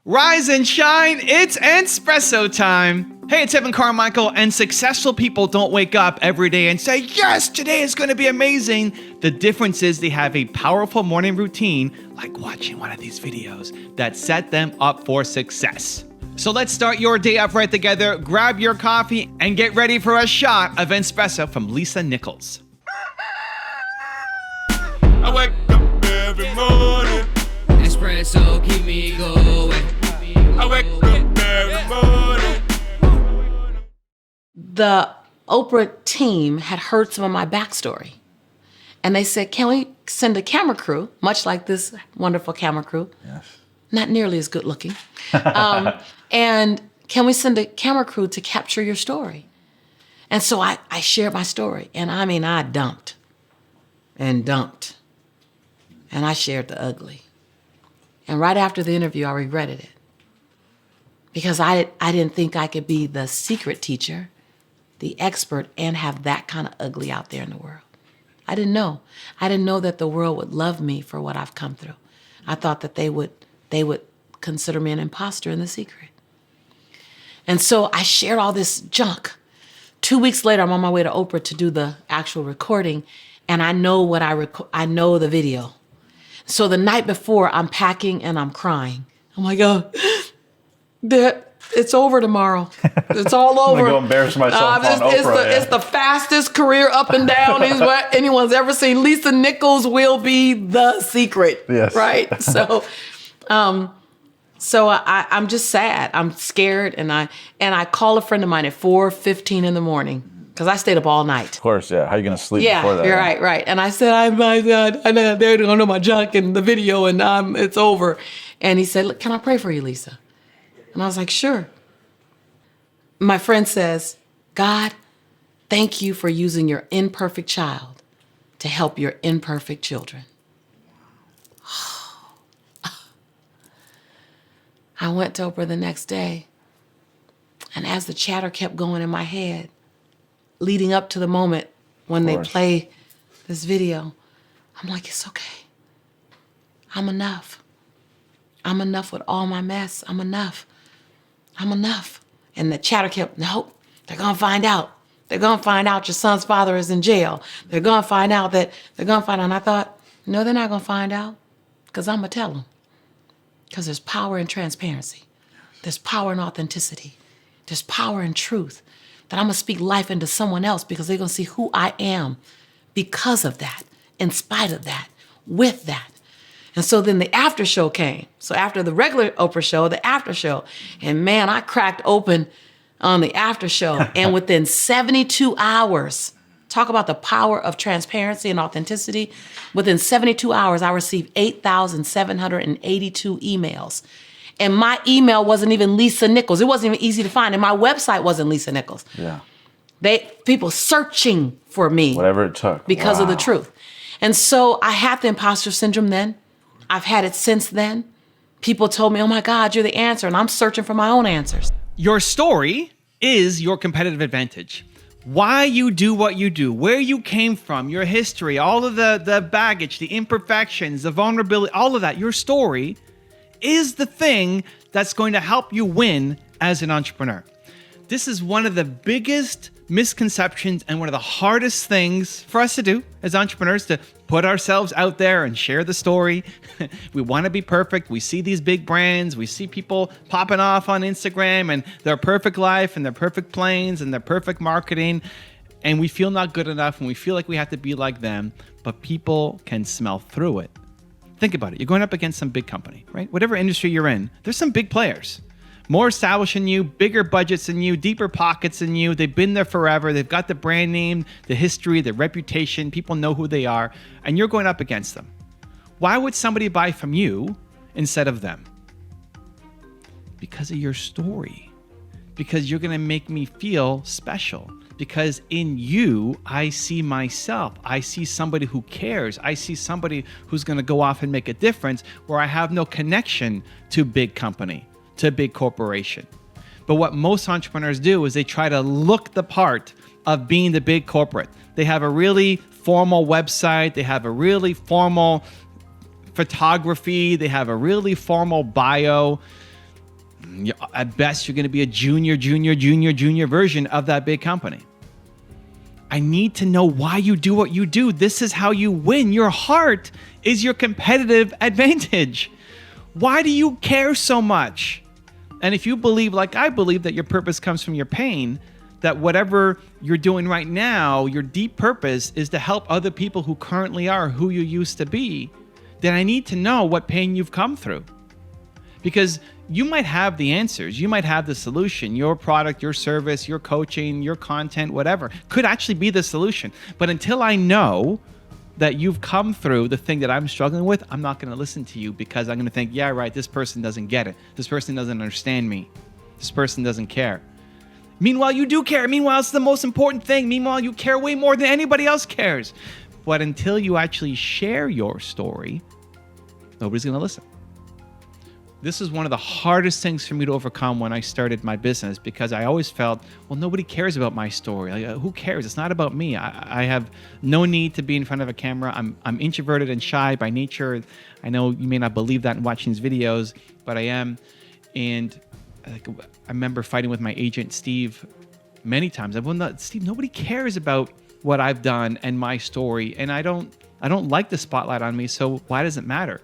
Rise and shine, it's espresso time. Hey, it's Evan Carmichael, and successful people don't wake up every day and say, yes, today is going to be amazing. The difference is they have a powerful morning routine, like watching one of these videos, that set them up for success. So let's start your day off right together. Grab your coffee and get ready for a shot of espresso from Lisa Nichols. I wake up every morning. Espresso keep me going. I wake up every morning. The Oprah team had heard some of my backstory. And they said, can we send a camera crew, much like this wonderful camera crew? Yes. Not nearly as good looking. And can we send a camera crew to capture your story? And so I shared my story. And I mean, I dumped. And I shared the ugly. And right after the interview, I regretted it. Because I didn't think I could be the secret teacher, the expert, and have that kind of ugly out there in the world. I didn't know. I didn't know that the world would love me for what I've come through. I thought that they would consider me an imposter in the secret. And so I shared all this junk. 2 weeks later, I'm on my way to Oprah to do the actual recording, and I know I know the video. So the night before, I'm packing and I'm crying. I'm like, oh, it's over tomorrow. It's all over. I'm gonna go embarrass myself on Oprah. It's the fastest career up and down anyone's ever seen. Lisa Nichols will be the secret. Yes. Right? So I'm just sad. I'm scared, and I call a friend of mine at 4:15 in the morning because I stayed up all night. Of course, yeah. How are you gonna sleep before that? Yeah, right. And I said, I know they don't know my junk and the video, and it's over. And he said, look, can I pray for you, Lisa? And I was like, sure. My friend says, God, thank you for using your imperfect child to help your imperfect children. I went to Oprah the next day, and as the chatter kept going in my head, leading up to the moment when they play this video, I'm like, it's okay. I'm enough. I'm enough with all my mess. I'm enough. And the chatter kept, nope, they're gonna find out. They're gonna find out your son's father is in jail. They're gonna find out. And I thought, no, they're not gonna find out, because I'm gonna tell them. Because there's power in transparency. There's power in authenticity. There's power in truth. That I'm gonna speak life into someone else because they're gonna see who I am because of that, in spite of that, with that. And so then the after show came. So after the regular Oprah show, the after show. And man, I cracked open on the after show. And within 72 hours, talk about the power of transparency and authenticity. Within 72 hours, I received 8,782 emails. And my email wasn't even Lisa Nichols. It wasn't even easy to find. And my website wasn't Lisa Nichols. Yeah. People searching for me. Whatever it took. Because of the truth. And so I had the imposter syndrome then. I've had it since then. People told me, oh my God, you're the answer. And I'm searching for my own answers. Your story is your competitive advantage. Why you do what you do, where you came from, your history, all of the baggage, the imperfections, the vulnerability, all of that, your story is the thing that's going to help you win as an entrepreneur. This is one of the biggest misconceptions and one of the hardest things for us to do as entrepreneurs, to put ourselves out there and share the story. We want to be perfect. We see these big brands. We see people popping off on Instagram and their perfect life and their perfect planes and their perfect marketing. And we feel not good enough and we feel like we have to be like them, but people can smell through it. Think about it. You're going up against some big company, right? Whatever industry you're in, there's some big players. More established than you, bigger budgets than you, deeper pockets than you. They've been there forever. They've got the brand name, the history, the reputation. People know who they are, and you're going up against them. Why would somebody buy from you instead of them? Because of your story. Because you're going to make me feel special. Because in you, I see myself. I see somebody who cares. I see somebody who's going to go off and make a difference where I have no connection to big company, to big corporation. But what most entrepreneurs do is they try to look the part of being the big corporate. They have a really formal website. They have a really formal photography. They have a really formal bio. At best, you're going to be a junior version of that big company. I need to know why you do what you do. This is how you win. Your heart is your competitive advantage. Why do you care so much? And if you believe, like I believe, that your purpose comes from your pain, that whatever you're doing right now, your deep purpose is to help other people who currently are who you used to be, then I need to know what pain you've come through. Because you might have the answers, you might have the solution, your product, your service, your coaching, your content, whatever, could actually be the solution. But until I know that you've come through the thing that I'm struggling with, I'm not going to listen to you, because I'm going to think, yeah, right, this person doesn't get it. This person doesn't understand me. This person doesn't care. Meanwhile, you do care. Meanwhile, it's the most important thing. Meanwhile, you care way more than anybody else cares. But until you actually share your story, nobody's going to listen. This is one of the hardest things for me to overcome when I started my business, because I always felt, well, nobody cares about my story. Like, who cares? It's not about me. I have no need to be in front of a camera. I'm introverted and shy by nature. I know you may not believe that in watching these videos, but I am. And I remember fighting with my agent, Steve, many times. Steve, nobody cares about what I've done and my story, and I don't like the spotlight on me, so why does it matter?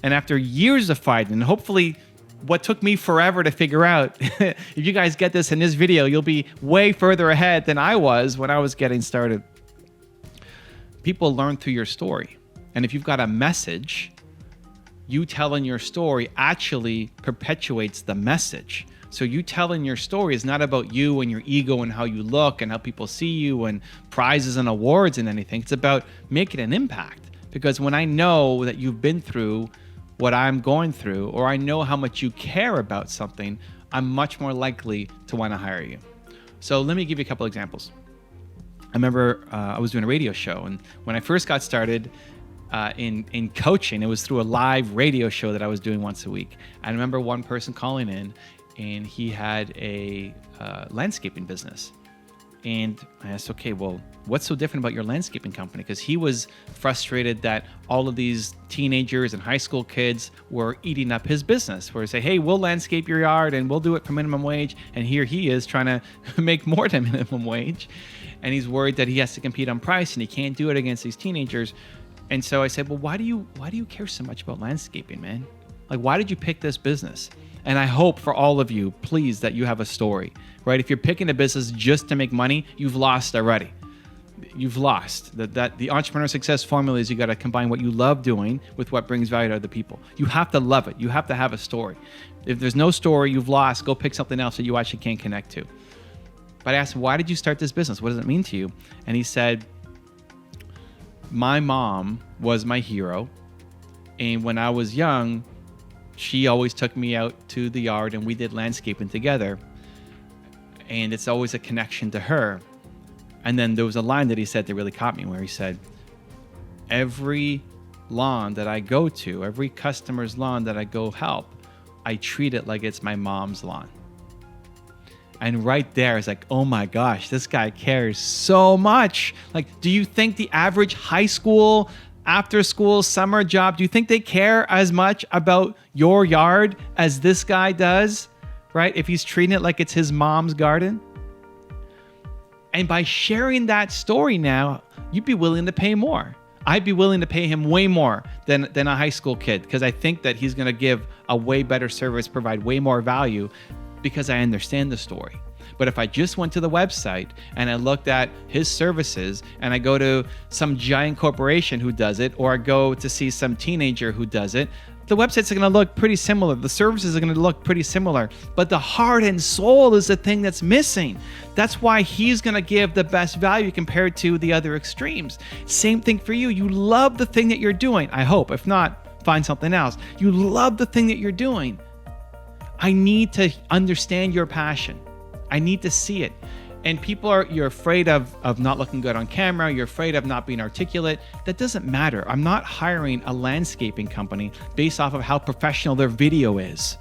And after years of fighting, and hopefully what took me forever to figure out, if you guys get this in this video, you'll be way further ahead than I was when I was getting started. People learn through your story. And if you've got a message, you telling your story actually perpetuates the message. So you telling your story is not about you and your ego and how you look and how people see you and prizes and awards and anything. It's about making an impact. Because when I know that you've been through what I'm going through, or I know how much you care about something, I'm much more likely to want to hire you. So let me give you a couple examples. I remember I was doing a radio show, and when I first got started in coaching, it was through a live radio show that I was doing once a week. I remember one person calling in, and he had a landscaping business. And I asked, okay, well, what's so different about your landscaping company? Because he was frustrated that all of these teenagers and high school kids were eating up his business. Where he say, hey, we'll landscape your yard and we'll do it for minimum wage. And here he is trying to make more than minimum wage. And he's worried that he has to compete on price and he can't do it against these teenagers. And so I said, well, why do you care so much about landscaping, man? Like, why did you pick this business? And I hope for all of you, please, that you have a story, right? If you're picking a business just to make money, you've lost already. You've lost. That the entrepreneur success formula is you got to combine what you love doing with what brings value to other people. You have to love it. You have to have a story. If there's no story, you've lost. Go pick something else that you actually can't connect to. But I asked him, why did you start this business? What does it mean to you? And he said, my mom was my hero. And when I was young, she always took me out to the yard and we did landscaping together. And it's always a connection to her. And then there was a line that he said that really caught me, where he said, every lawn that I go to, every customer's lawn that I go help, I treat it like it's my mom's lawn. And right there, it's like, oh my gosh, this guy cares so much. Like, do you think the average high school, after school, summer job, do you think they care as much about your yard as this guy does, right? If he's treating it like it's his mom's garden. And by sharing that story now, you'd be willing to pay more. I'd be willing to pay him way more than a high school kid, because I think that he's going to give a way better service, provide way more value, because I understand the story. But if I just went to the website and I looked at his services and I go to some giant corporation who does it, or I go to see some teenager who does it, the websites are going to look pretty similar. The services are going to look pretty similar. But the heart and soul is the thing that's missing. That's why he's going to give the best value compared to the other extremes. Same thing for you. You love the thing that you're doing. I hope. If not, find something else. You love the thing that you're doing. I need to understand your passion. I need to see it. And you're afraid of not looking good on camera. You're afraid of not being articulate. That doesn't matter. I'm not hiring a landscaping company based off of how professional their video is.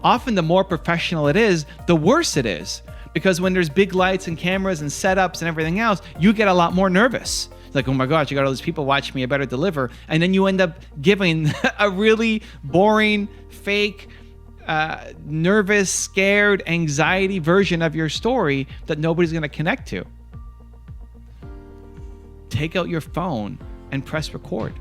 Often the more professional it is, the worse it is. Because when there's big lights and cameras and setups and everything else, you get a lot more nervous. It's like, oh my gosh, you got all these people watching me, I better deliver. And then you end up giving a really boring, fake, nervous, scared, anxiety version of your story that nobody's going to connect to. Take out your phone and press record.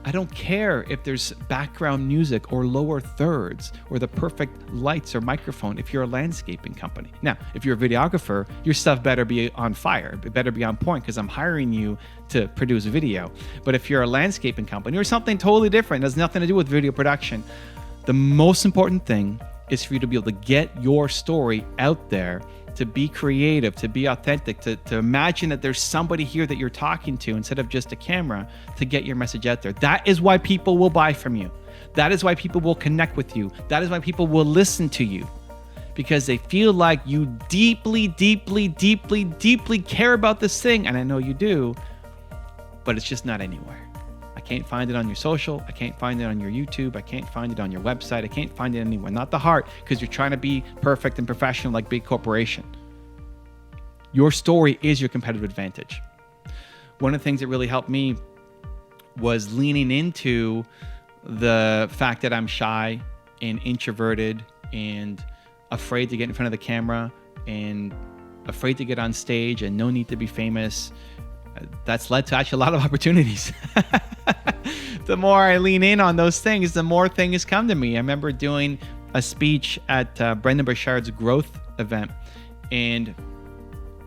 I don't care if there's background music or lower thirds or the perfect lights or microphone if you're a landscaping company. Now, if you're a videographer, your stuff better be on fire. It better be on point because I'm hiring you to produce video. But if you're a landscaping company or something totally different, has nothing to do with video production, the most important thing is for you to be able to get your story out there, to be creative, to be authentic, to imagine that there's somebody here that you're talking to instead of just a camera, to get your message out there. That is why people will buy from you. That is why people will connect with you. That is why people will listen to you, because they feel like you deeply, deeply, deeply, deeply care about this thing. And I know you do, but it's just not anywhere. I can't find it on your social. I can't find it on your YouTube. I can't find it on your website. I can't find it anywhere. Not the heart, because you're trying to be perfect and professional like big corporation. Your story is your competitive advantage. One of the things that really helped me was leaning into the fact that I'm shy and introverted and afraid to get in front of the camera and afraid to get on stage and no need to be famous. That's led to actually a lot of opportunities. The more I lean in on those things, the more things come to me. I remember doing a speech at Brendan Burchard's growth event, and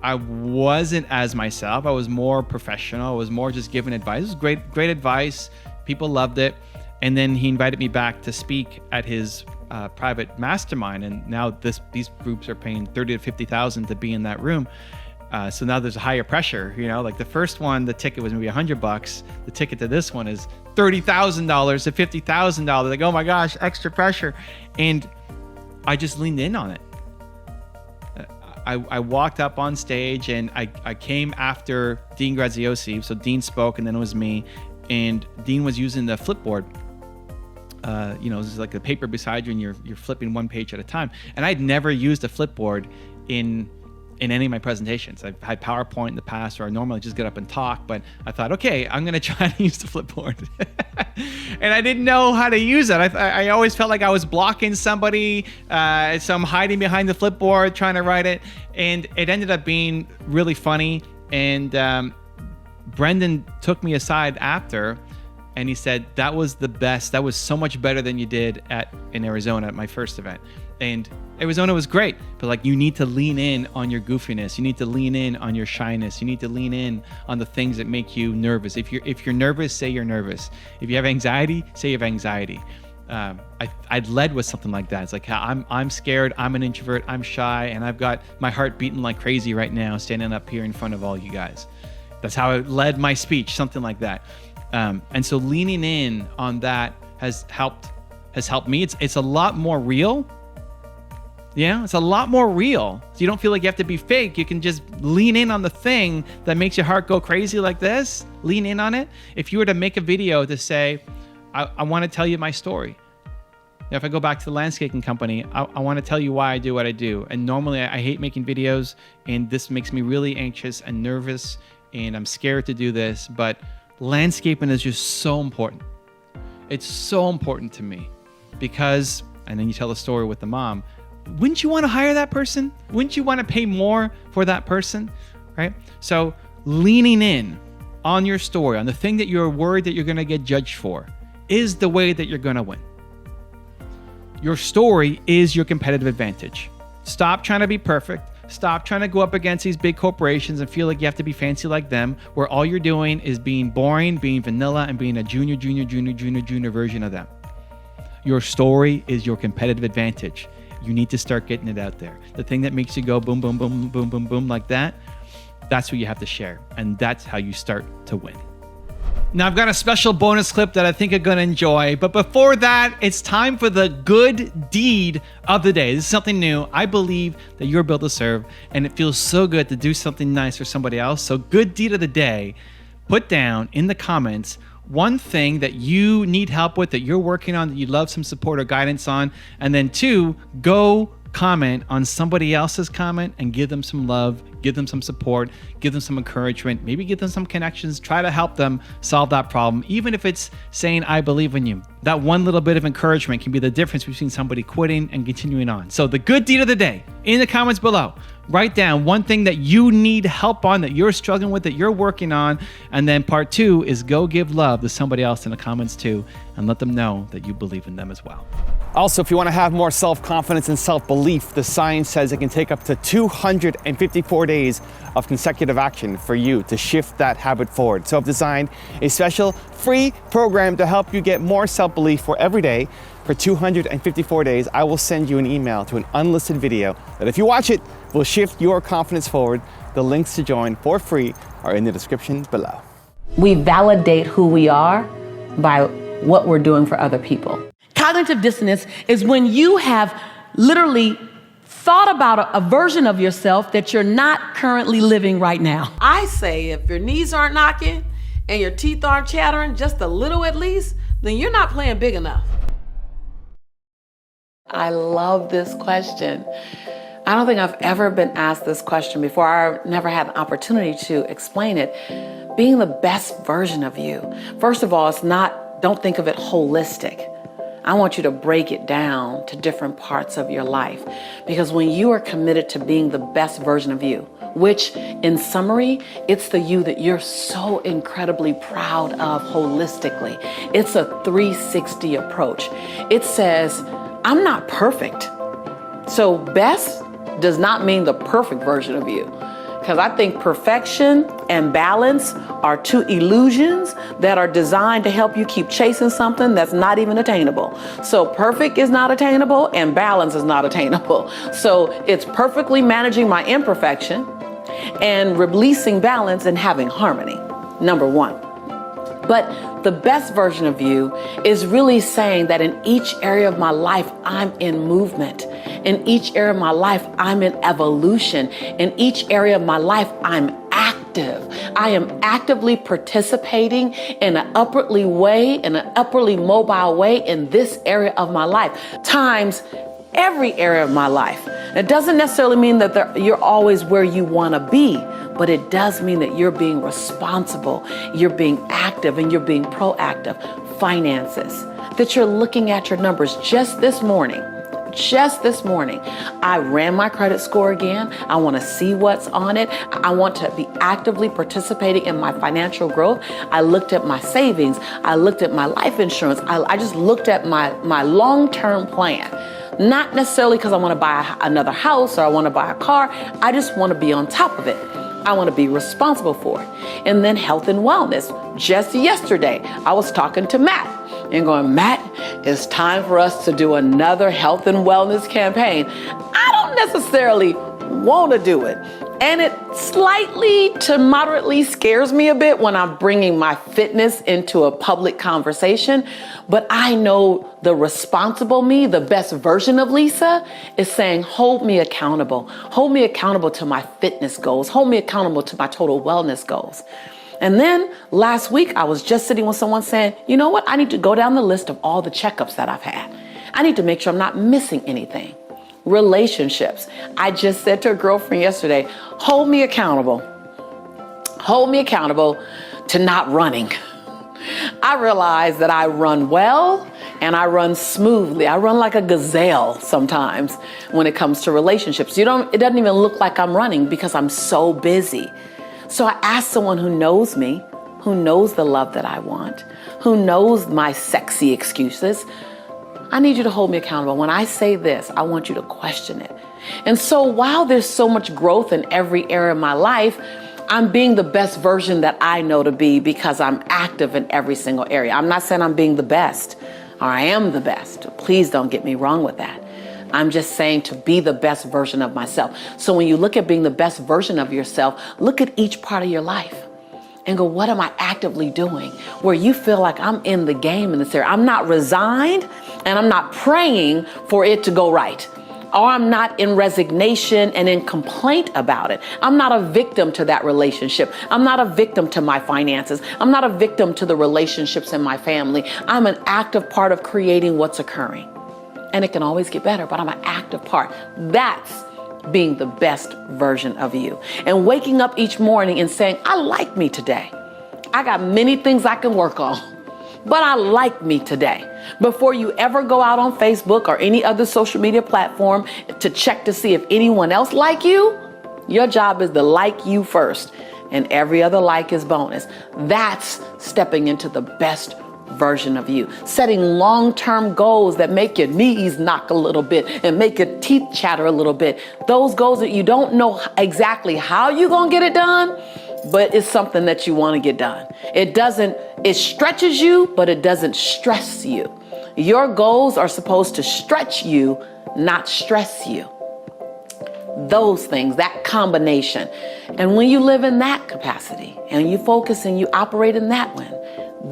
I wasn't as myself. I was more professional. I was more just giving advice. It was great advice. People loved it. And then he invited me back to speak at his private mastermind. And now these groups are paying $30,000 to $50,000 to be in that room. So now there's a higher pressure, like the first one, the ticket was maybe $100. The ticket to this one is $30,000 to $50,000. Like, oh my gosh, extra pressure. And I just leaned in on it. I walked up on stage and I came after Dean Graziosi. So Dean spoke and then it was me. And Dean was using the Flipboard. It's like the paper beside you and you're flipping one page at a time. And I'd never used a Flipboard in any of my presentations. I've had PowerPoint in the past, or I normally just get up and talk, but I thought, okay, I'm going to try to use the Flipboard. And I didn't know how to use it. I always felt like I was blocking somebody, so I'm hiding behind the Flipboard trying to write it. And it ended up being really funny. And Brendan took me aside after, and he said, that was the best. That was so much better than you did in Arizona at my first event. And Arizona was great, but you need to lean in on your goofiness. You need to lean in on your shyness. You need to lean in on the things that make you nervous. If you're nervous, say you're nervous. If you have anxiety, say you have anxiety. I'd led with something like that. It's like, I'm scared. I'm an introvert. I'm shy, and I've got my heart beating like crazy right now, standing up here in front of all you guys. That's how I led my speech, something like that. And so leaning in on that has helped me. It's a lot more real. Yeah, it's a lot more real. So you don't feel like you have to be fake. You can just lean in on the thing that makes your heart go crazy like this. Lean in on it. If you were to make a video to say, I want to tell you my story. If I go back to the landscaping company, I want to tell you why I do what I do. And normally I hate making videos, and this makes me really anxious and nervous, and I'm scared to do this, but landscaping is just so important. It's so important to me because, and then you tell the story with the mom, wouldn't you want to hire that person? Wouldn't you want to pay more for that person, right? So leaning in on your story, on the thing that you're worried that you're going to get judged for, is the way that you're going to win. Your story is your competitive advantage. Stop trying to be perfect. Stop trying to go up against these big corporations and feel like you have to be fancy like them, where all you're doing is being boring, being vanilla, and being a junior version of them. Your story is your competitive advantage. You need to start getting it out there. The thing that makes you go boom, boom, boom, boom, boom, boom like that, that's what you have to share. And that's how you start to win. Now, I've got a special bonus clip that I think you're going to enjoy. But before that, it's time for the good deed of the day. This is something new. I believe that you're built to serve, and it feels so good to do something nice for somebody else. So good deed of the day, put down in the comments one thing that you need help with, that you're working on, that you'd love some support or guidance on. And then 2, go comment on somebody else's comment and give them some love, give them some support, give them some encouragement, maybe give them some connections, try to help them solve that problem, even if it's saying, I believe in you. That one little bit of encouragement can be the difference between somebody quitting and continuing on. So the good deed of the day, in the comments below, write down one thing that you need help on, that you're struggling with, that you're working on. And then part 2 is go give love to somebody else in the comments too, and let them know that you believe in them as well. Also, if you want to have more self-confidence and self-belief, the science says it can take up to 254 days of consecutive action for you to shift that habit forward. So I've designed a special free program to help you get more self-belief for every day. For 254 days, I will send you an email to an unlisted video that if you watch it, will shift your confidence forward. The links to join for free are in the description below. We validate who we are by what we're doing for other people. Cognitive dissonance is when you have literally thought about a version of yourself that you're not currently living right now. I say if your knees aren't knocking and your teeth aren't chattering, just a little at least, then you're not playing big enough. I love this question. I don't think I've ever been asked this question before. I've never had an opportunity to explain it. Being the best version of you. First of all, don't think of it holistic. I want you to break it down to different parts of your life. Because when you are committed to being the best version of you, which in summary, it's the you that you're so incredibly proud of holistically. It's a 360 approach. It says, I'm not perfect. So best does not mean the perfect version of you. Because I think perfection and balance are two illusions that are designed to help you keep chasing something that's not even attainable. So perfect is not attainable and balance is not attainable. So it's perfectly managing my imperfection and releasing balance and having harmony, number one. But the best version of you is really saying that in each area of my life, I'm in movement. In each area of my life, I'm in evolution. In each area of my life, I'm active. I am actively participating in an upwardly mobile way in this area of my life, times every area of my life. It doesn't necessarily mean that you're always where you want to be, but it does mean that you're being responsible, you're being active, and you're being proactive. Finances, that you're looking at your numbers. Just this morning, I ran my credit score again. I want to see what's on it. I want to be actively participating in my financial growth. I looked at my savings. I looked at my life insurance. I just looked at my long-term plan. Not necessarily because I want to buy another house or I want to buy a car. I just want to be on top of it. I want to be responsible for it. And then health and wellness. Just yesterday, I was talking to Matt and going, Matt, it's time for us to do another health and wellness campaign. I don't necessarily want to do it. And it slightly to moderately scares me a bit when I'm bringing my fitness into a public conversation. But I know the responsible me, the best version of Lisa, is saying, hold me accountable. Hold me accountable to my fitness goals. Hold me accountable to my total wellness goals. And then last week, I was just sitting with someone saying, you know what? I need to go down the list of all the checkups that I've had. I need to make sure I'm not missing anything. Relationships. I just said to a girlfriend yesterday, hold me accountable. Hold me accountable to not running. I realize that I run well and I run smoothly. I run like a gazelle sometimes when it comes to relationships. It doesn't even look like I'm running because I'm so busy. So I asked someone who knows me, who knows the love that I want, who knows my sexy excuses. I need you to hold me accountable. When I say this, I want you to question it. And so while there's so much growth in every area of my life, I'm being the best version that I know to be because I'm active in every single area. I'm not saying I'm being the best or I am the best. Please don't get me wrong with that. I'm just saying to be the best version of myself. So when you look at being the best version of yourself, look at each part of your life and go, what am I actively doing? Where you feel like I'm in the game in this area. I'm not resigned and I'm not praying for it to go right. Or I'm not in resignation and in complaint about it. I'm not a victim to that relationship. I'm not a victim to my finances. I'm not a victim to the relationships in my family. I'm an active part of creating what's occurring. And it can always get better, but I'm an active part. That's being the best version of you. And waking up each morning and saying, I like me today. I got many things I can work on, but I like me today. Before you ever go out on Facebook or any other social media platform to check to see if anyone else like you, your job is to like you first. And every other like is bonus. That's stepping into the best version of you. Setting long-term goals that make your knees knock a little bit and make your teeth chatter a little bit. Those goals that you don't know exactly how you're going to get it done, but it's something that you want to get done. It stretches you, but it doesn't stress you. Your goals are supposed to stretch you, not stress you. Those things, that combination. And when you live in that capacity and you focus and you operate in that one,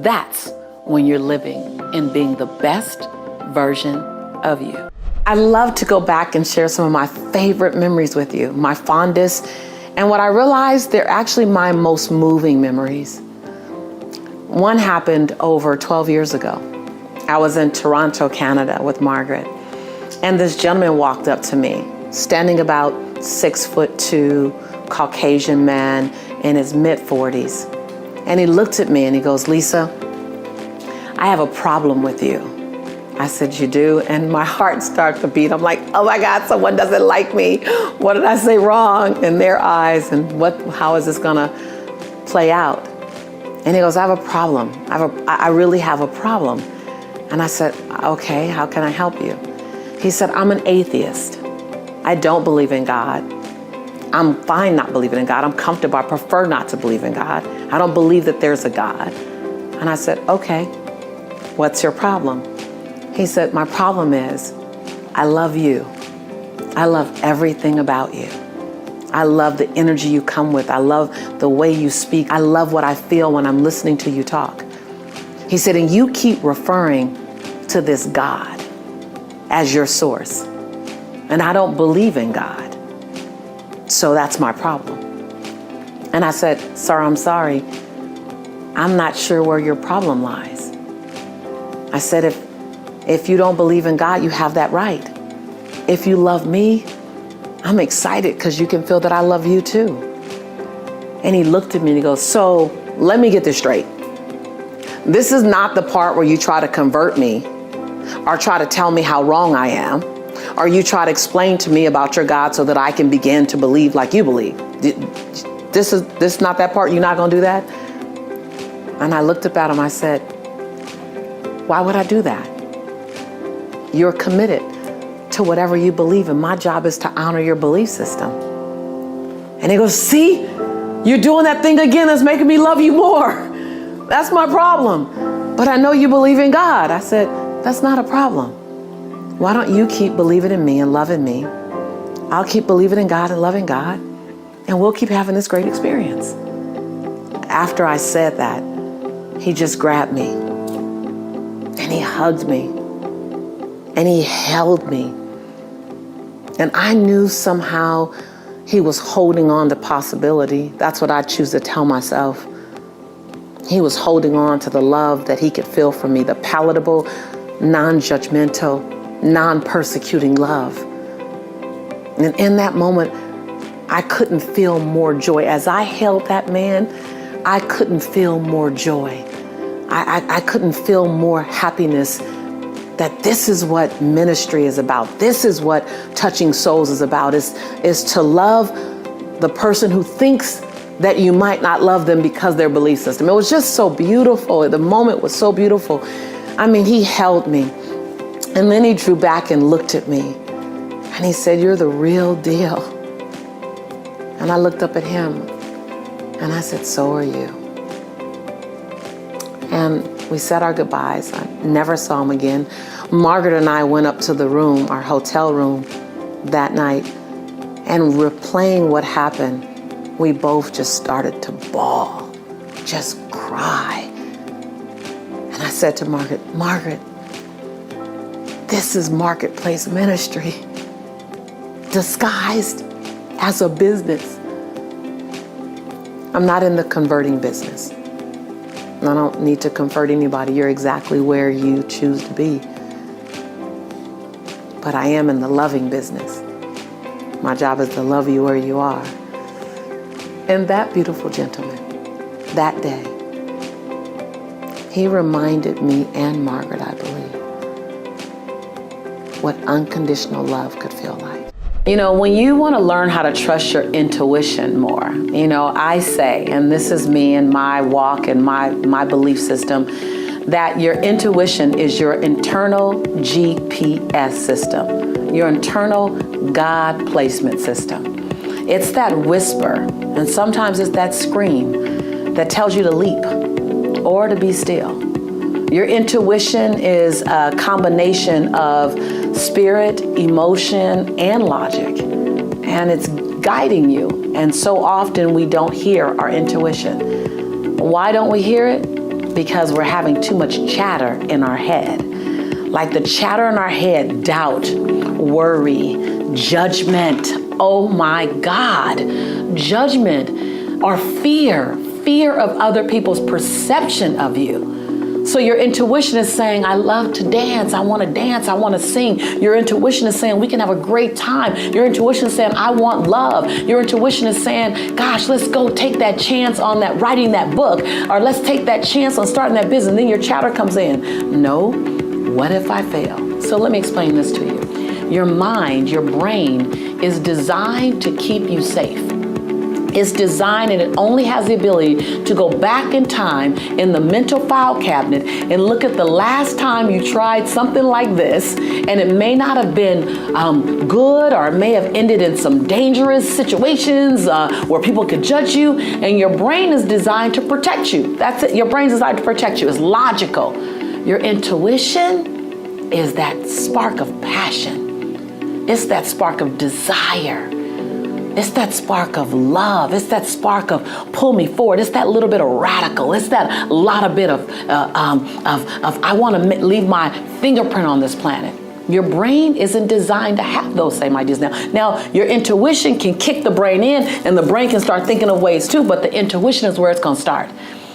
that's when you're living and being the best version of you. I love to go back and share some of my favorite memories with you, my fondest. And what I realized, they're actually my most moving memories. One happened over 12 years ago. I was in Toronto, Canada with Margaret. And this gentleman walked up to me, standing about 6'2", Caucasian man in his mid-40s. And he looked at me and he goes, Lisa, I have a problem with you. I said, you do? And my heart started to beat. I'm like, oh my God, someone doesn't like me. What did I say wrong in their eyes? And how is this gonna play out? And he goes, I have a problem. I really have a problem. And I said, okay, how can I help you? He said, I'm an atheist. I don't believe in God. I'm fine not believing in God. I'm comfortable. I prefer not to believe in God. I don't believe that there's a God. And I said, okay, what's your problem? He said, my problem is I love you. I love everything about you. I love the energy you come with. I love the way you speak. I love what I feel when I'm listening to you talk. He said, and you keep referring to this God as your source. And I don't believe in God. So that's my problem. And I said, sir, I'm sorry. I'm not sure where your problem lies. I said, if you don't believe in God, you have that right. If you love me, I'm excited because you can feel that I love you too. And he looked at me and he goes, so let me get this straight. This is not the part where you try to convert me or try to tell me how wrong I am, or you try to explain to me about your God so that I can begin to believe like you believe. This is not that part. You're not going to do that? And I looked up at him. I said, why would I do that? You're committed to whatever you believe in. My job is to honor your belief system. And he goes, see, you're doing that thing again that's making me love you more. That's my problem. But I know you believe in God. I said, that's not a problem. Why don't you keep believing in me and loving me? I'll keep believing in God and loving God, and we'll keep having this great experience. After I said that, he just grabbed me and he hugged me and he held me. And I knew somehow he was holding on to possibility. That's what I choose to tell myself. He was holding on to the love that he could feel from me, the palatable, non-judgmental, non-persecuting love. And in that moment, I couldn't feel more joy. As I held that man, I couldn't feel more joy. I couldn't feel more happiness that this is what ministry is about. This is what touching souls is about, is to love the person who thinks that you might not love them because their belief system. It was just so beautiful. The moment was so beautiful. I mean, he held me. And then he drew back and looked at me. And he said, you're the real deal. And I looked up at him and I said, so are you. And we said our goodbyes. I never saw him again. Margaret and I went up to the room, our hotel room, that night, and replaying what happened, we both just started to bawl, just cry. And I said to Margaret, this is marketplace ministry disguised as a business. I'm not in the converting business. I don't need to convert anybody. You're exactly where you choose to be. But I am in the loving business. My job is to love you where you are. And that beautiful gentleman, that day, he reminded me and Margaret, I believe, what unconditional love could feel like. You know, when you want to learn how to trust your intuition more, you know, I say, and this is me and my walk and my belief system, that your intuition is your internal GPS system, your internal God placement system. It's that whisper, and sometimes it's that scream that tells you to leap or to be still. Your intuition is a combination of spirit, emotion, and logic, and it's guiding you. And so often we don't hear our intuition. Why don't we hear it? Because we're having too much chatter in our head. Like the chatter in our head, doubt, worry, judgment. Oh my God, judgment or fear of other people's perception of you. So your intuition is saying, I love to dance, I want to sing. Your intuition is saying, we can have a great time. Your intuition is saying, I want love. Your intuition is saying, gosh, let's go take that chance on that writing that book, or let's take that chance on starting that business. And then your chatter comes in. No, what if I fail? So let me explain this to you. Your mind, your brain is designed to keep you safe. It's designed, and it only has the ability to go back in time in the mental file cabinet and look at the last time you tried something like this, and it may not have been good, or it may have ended in some dangerous situations where people could judge you, and your brain is designed to protect you. That's it. Your brain's designed to protect you. It's logical. Your intuition is that spark of passion. It's that spark of desire. It's that spark of love. It's that spark of pull me forward. It's that little bit of radical. It's that lot of bit of I want to leave my fingerprint on this planet. Your brain isn't designed to have those same ideas now. Now, your intuition can kick the brain in, and the brain can start thinking of ways too, but the intuition is where it's going to start.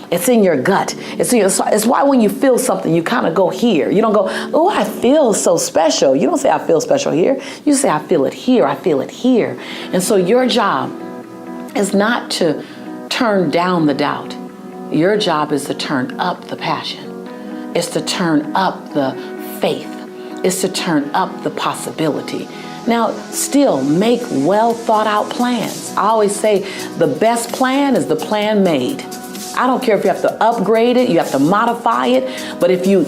It's in your gut. It's why when you feel something, you kind of go here. You don't go, oh, I feel so special. You don't say, I feel special here. You say, I feel it here. I feel it here. And so your job is not to turn down the doubt. Your job is to turn up the passion. It's to turn up the faith. It's to turn up the possibility. Now, still make well thought out plans. I always say the best plan is the plan made. I don't care if you have to upgrade it, you have to modify it, but if you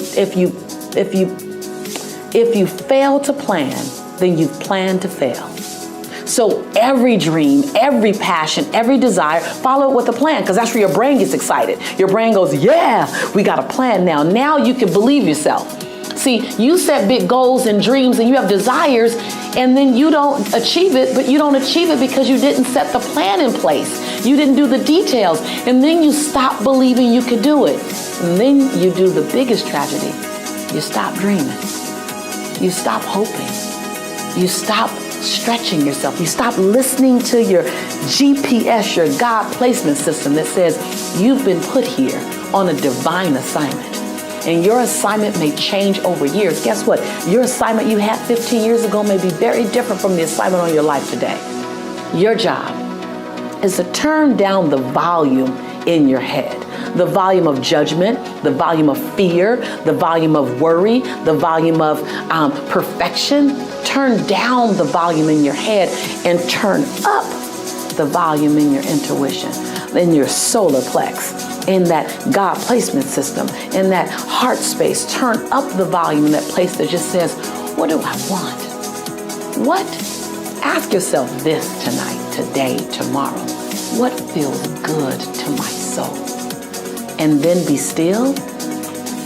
fail to plan, then you've planned to fail. So every dream, every passion, every desire, follow it with a plan, because that's where your brain gets excited. Your brain goes, yeah, we got a plan now. Now you can believe yourself. See, you set big goals and dreams and you have desires, and then you don't achieve it, but you don't achieve it because you didn't set the plan in place. You didn't do the details, and then you stop believing you could do it. And then you do the biggest tragedy. You stop dreaming. You stop hoping. You stop stretching yourself. You stop listening to your GPS, your God placement system that says you've been put here on a divine assignment. And your assignment may change over years. Guess what? Your assignment you had 15 years ago may be very different from the assignment on your life today. Your job is to turn down the volume in your head. The volume of judgment, the volume of fear, the volume of worry, the volume of perfection. Turn down the volume in your head and turn up the volume in your intuition, in your solar plex, in that God placement system, in that heart space. Turn up the volume in that place that just says, what do I want? What? Ask yourself this tonight, today, tomorrow. What feels good to my soul? And then be still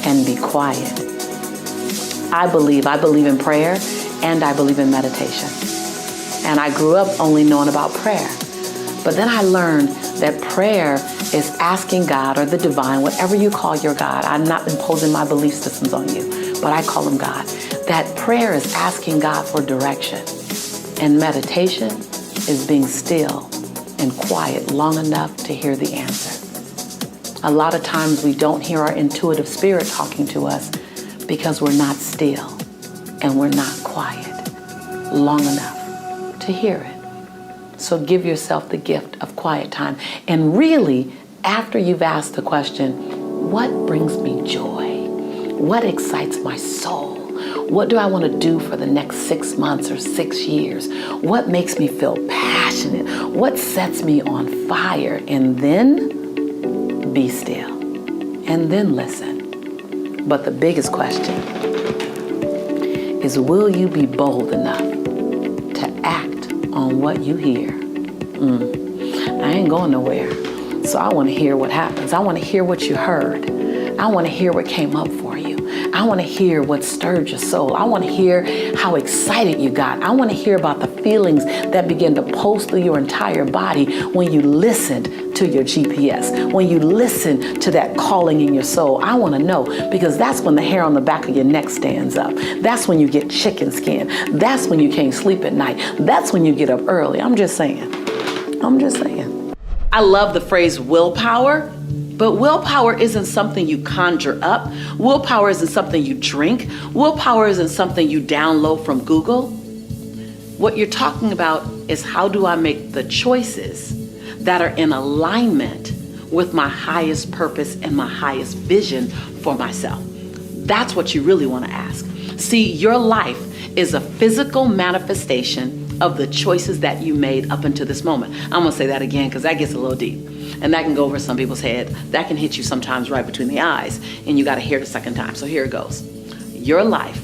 and be quiet. I believe in prayer, and I believe in meditation. And I grew up only knowing about prayer. But then I learned that prayer is asking God, or the divine, whatever you call your God. I'm not imposing my belief systems on you, but I call him God. That prayer is asking God for direction. And meditation is being still and quiet long enough to hear the answer. A lot of times we don't hear our intuitive spirit talking to us because we're not still and we're not quiet long enough to hear it. So give yourself the gift of quiet time. And really, after you've asked the question, what brings me joy? What excites my soul? What do I want to do for the next 6 months or 6 years? What makes me feel passionate? What sets me on fire? And then be still. And then listen. But the biggest question is, will you be bold enough to act on what you hear? I ain't going nowhere. So I want to hear what happens. I want to hear what you heard. I want to hear what came up for you. I want to hear what stirred your soul. I want to hear how excited you got. I want to hear about the feelings that began to pulse through your entire body when you listened to your GPS, when you listened to that calling in your soul. I want to know, because that's when the hair on the back of your neck stands up. That's when you get chicken skin. That's when you can't sleep at night. That's when you get up early. I'm just saying. I love the phrase willpower. But willpower isn't something you conjure up. Willpower isn't something you drink. Willpower isn't something you download from Google. What you're talking about is, how do I make the choices that are in alignment with my highest purpose and my highest vision for myself? That's what you really want to ask. See, your life is a physical manifestation of the choices that you made up until this moment. I'm going to say that again because that gets a little deep. And that can go over some people's head. That can hit you sometimes right between the eyes, and you got to hear it a second time. So here it goes. Your life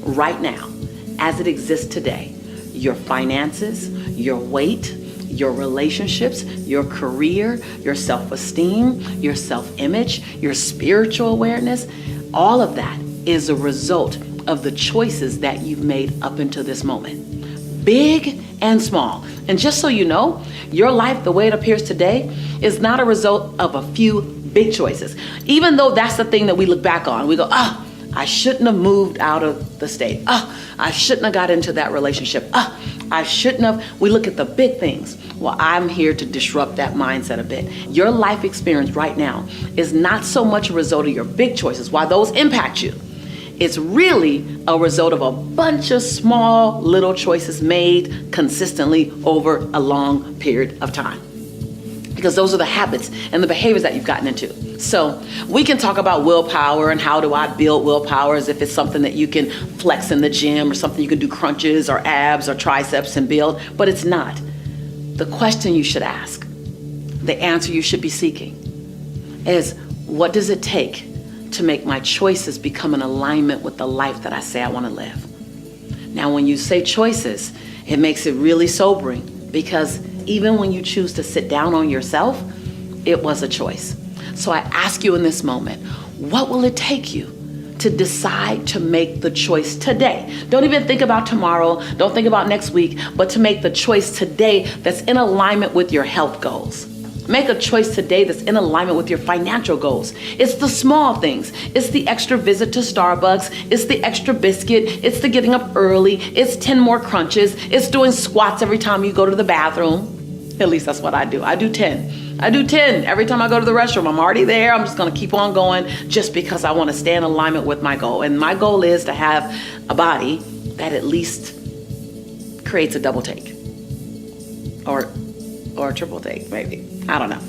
right now, as it exists today, your finances, your weight, your relationships, your career, your self-esteem, your self-image, your spiritual awareness, all of that is a result of the choices that you've made up until this moment. Big and small. And just so you know, your life, the way it appears today, is not a result of a few big choices. Even though that's the thing that we look back on, we go, I shouldn't have moved out of the state. I shouldn't have got into that relationship. I shouldn't have. We look at the big things. Well, I'm here to disrupt that mindset a bit. Your life experience right now is not so much a result of your big choices, while those impact you. It's really a result of a bunch of small little choices made consistently over a long period of time. Because those are the habits and the behaviors that you've gotten into. So we can talk about willpower and how do I build willpower, as if it's something that you can flex in the gym or something you can do crunches or abs or triceps and build, but it's not. The question you should ask, the answer you should be seeking is, what does it take to make my choices become in alignment with the life that I say I want to live? Now, when you say choices, it makes it really sobering, because even when you choose to sit down on yourself, it was a choice. So I ask you in this moment, what will it take you to decide to make the choice today? Don't even think about tomorrow. Don't think about next week, but to make the choice today that's in alignment with your health goals. Make a choice today that's in alignment with your financial goals. It's the small things. It's the extra visit to Starbucks. It's the extra biscuit. It's the getting up early. It's 10 more crunches. It's doing squats every time you go to the bathroom. At least that's what I do. I do 10. I do 10 every time I go to the restroom. I'm already there. I'm just going to keep on going just because I want to stay in alignment with my goal. And my goal is to have a body that at least creates a double take or a triple take, maybe. I don't know.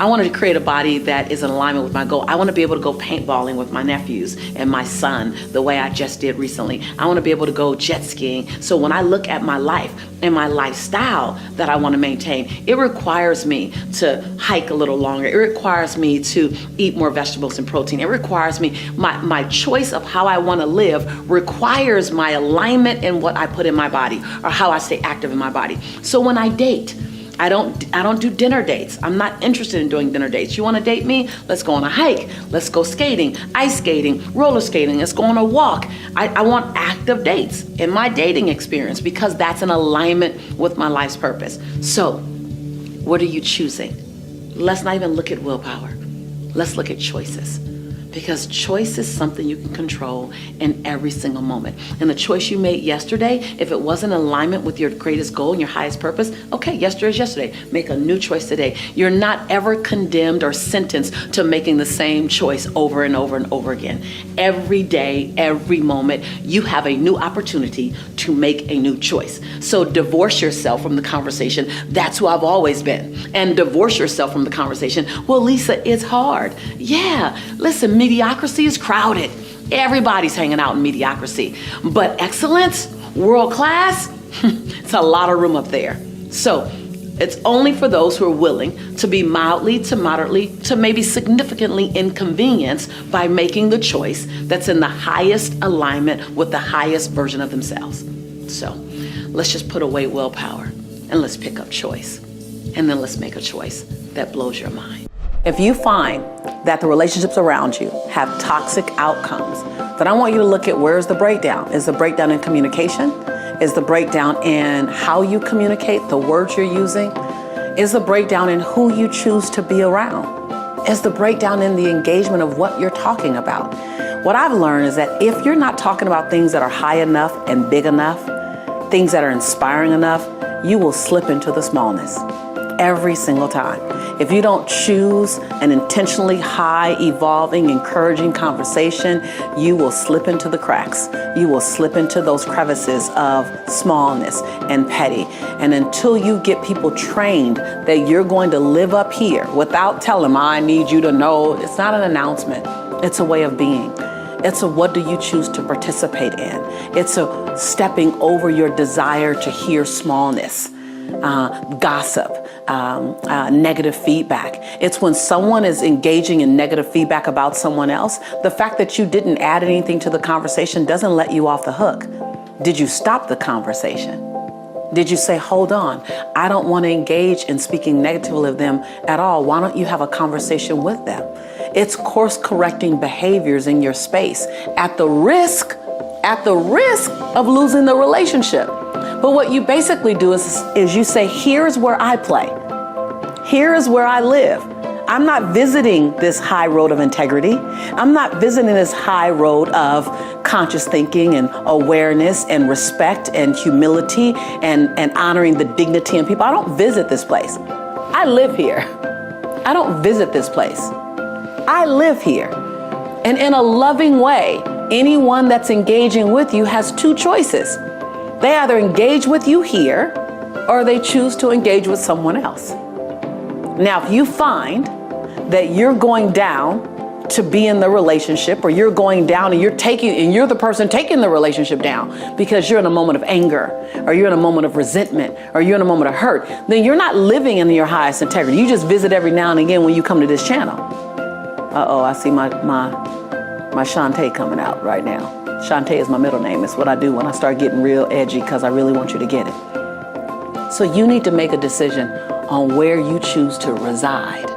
I wanted to create a body that is in alignment with my goal. I want to be able to go paintballing with my nephews and my son the way I just did recently. I want to be able to go jet skiing. So when I look at my life and my lifestyle that I want to maintain, it requires me to hike a little longer. It requires me to eat more vegetables and protein. It requires me, my choice of how I want to live requires my alignment in what I put in my body, or how I stay active in my body. So when I date, I don't do dinner dates. I'm not interested in doing dinner dates. You want to date me? Let's go on a hike. Let's go skating, ice skating, roller skating. Let's go on a walk. I want active dates in my dating experience, because that's in alignment with my life's purpose. So what are you choosing? Let's not even look at willpower. Let's look at choices. Because choice is something you can control in every single moment. And the choice you made yesterday, if it wasn't in alignment with your greatest goal and your highest purpose, okay, yesterday is yesterday. Make a new choice today. You're not ever condemned or sentenced to making the same choice over and over and over again. Every day, every moment, you have a new opportunity to make a new choice. So divorce yourself from the conversation, that's who I've always been. And divorce yourself from the conversation, well, Lisa, it's hard. Yeah, listen, mediocrity is crowded. Everybody's hanging out in mediocrity. But excellence, world class, it's a lot of room up there. So it's only for those who are willing to be mildly to moderately to maybe significantly inconvenienced by making the choice that's in the highest alignment with the highest version of themselves. So let's just put away willpower and let's pick up choice. And then let's make a choice that blows your mind. If you find that the relationships around you have toxic outcomes, then I want you to look at where's the breakdown. Is the breakdown in communication? Is the breakdown in how you communicate, the words you're using? Is the breakdown in who you choose to be around? Is the breakdown in the engagement of what you're talking about? What I've learned is that if you're not talking about things that are high enough and big enough, things that are inspiring enough, you will slip into the smallness every single time. If you don't choose an intentionally high, evolving, encouraging conversation, you will slip into the cracks. You will slip into those crevices of smallness and petty. And until you get people trained that you're going to live up here without telling them, I need you to know, it's not an announcement. It's a way of being. It's a what do you choose to participate in. It's a stepping over your desire to hear smallness, gossip, negative feedback. It's when someone is engaging in negative feedback about someone else, the fact that you didn't add anything to the conversation doesn't let you off the hook. Did you stop the conversation? Did you say, hold on, I don't want to engage in speaking negatively of them at all. Why don't you have a conversation with them? It's course correcting behaviors in your space at the risk of losing the relationship. But what you basically do is you say, here's where I play. Here is where I live. I'm not visiting this high road of integrity. I'm not visiting this high road of conscious thinking and awareness and respect and humility and honoring the dignity in people. I don't visit this place. I live here. I don't visit this place. I live here. And in a loving way, anyone that's engaging with you has two choices. They either engage with you here or they choose to engage with someone else. Now, if you find that you're going down to be in the relationship, or you're going down and you're the person taking the relationship down because you're in a moment of anger, or you're in a moment of resentment, or you're in a moment of hurt, then you're not living in your highest integrity. You just visit every now and again when you come to this channel. Uh-oh, I see my Shantae coming out right now. Shantae is my middle name. It's what I do when I start getting real edgy because I really want you to get it. So you need to make a decision on where you choose to reside.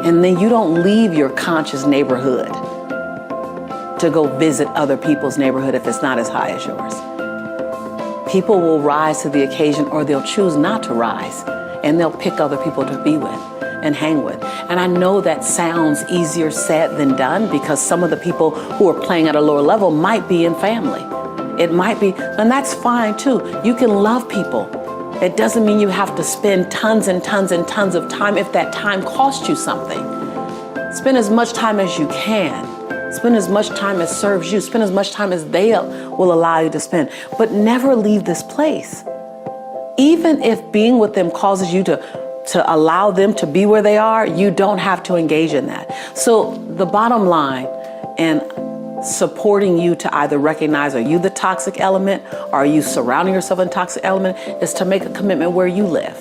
And then you don't leave your conscious neighborhood to go visit other people's neighborhood if it's not as high as yours. People will rise to the occasion, or they'll choose not to rise, and they'll pick other people to be with and hang with. And I know that sounds easier said than done, because some of the people who are playing at a lower level might be in family. It might be, and that's fine too. You can love people. It doesn't mean you have to spend tons and tons and tons of time if that time costs you something. Spend as much time as you can. Spend as much time as serves you. Spend as much time as they will allow you to spend. But never leave this place. Even if being with them causes you to allow them to be where they are, you don't have to engage in that. So the bottom line, and supporting you to either recognize, are you the toxic element, or are you surrounding yourself in toxic element, is to make a commitment where you live.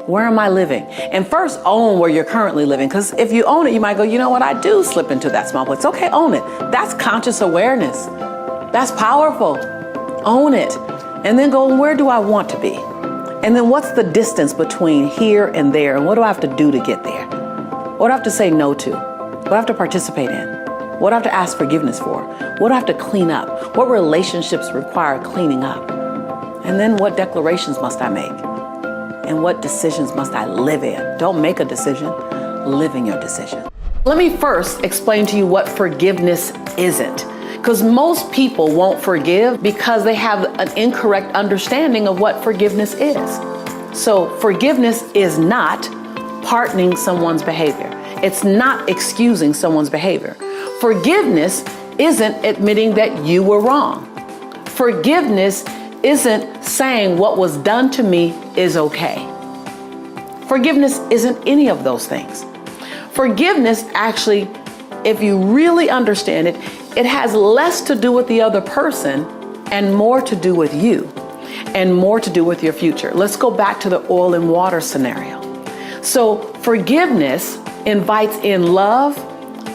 Where am I living? And first own where you're currently living. Because if you own it, you might go, you know what, I do slip into that small place. Okay, own it. That's conscious awareness. That's powerful. Own it. And then go, where do I want to be? And then what's the distance between here and there? And what do I have to do to get there? What do I have to say no to? What do I have to participate in? What do I have to ask forgiveness for? What do I have to clean up? What relationships require cleaning up? And then what declarations must I make? And what decisions must I live in? Don't make a decision, live in your decision. Let me first explain to you what forgiveness isn't. Because most people won't forgive because they have an incorrect understanding of what forgiveness is. So forgiveness is not pardoning someone's behavior. It's not excusing someone's behavior. Forgiveness isn't admitting that you were wrong. Forgiveness isn't saying what was done to me is okay. Forgiveness isn't any of those things. Forgiveness actually, if you really understand it, it has less to do with the other person and more to do with you and more to do with your future. Let's go back to the oil and water scenario. So forgiveness invites in love,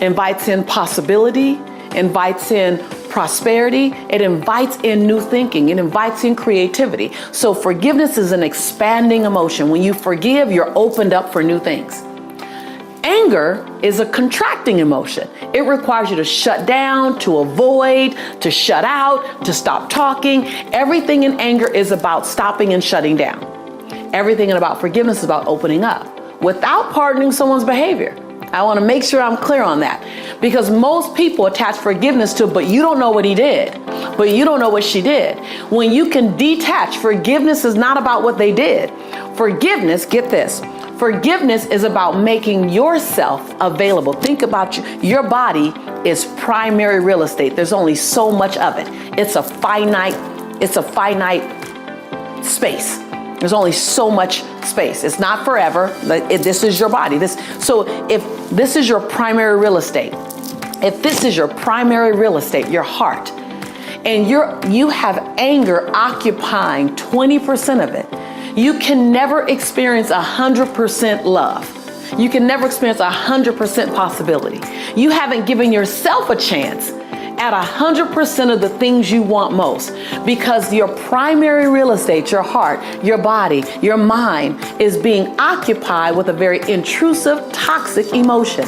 invites in possibility, invites in prosperity, it invites in new thinking, it invites in creativity. So forgiveness is an expanding emotion. When you forgive, you're opened up for new things. Anger is a contracting emotion. It requires you to shut down, to avoid, to shut out, to stop talking. Everything in anger is about stopping and shutting down. Everything about forgiveness is about opening up without pardoning someone's behavior. I want to make sure I'm clear on that, because most people attach forgiveness to, but you don't know what he did, but you don't know what she did. When you can detach, forgiveness is not about what they did. Forgiveness, get this, forgiveness is about making yourself available. Think about your body is primary real estate. There's only so much of it. It's a finite space. There's only so much space. It's not forever. This is your body. So if this is your primary real estate, your heart, and you have anger occupying 20% of it, you can never experience 100% love. You can never experience 100% possibility. You haven't given yourself a chance at 100% of the things you want most, because your primary real estate, your heart, your body, your mind, is being occupied with a very intrusive, toxic emotion.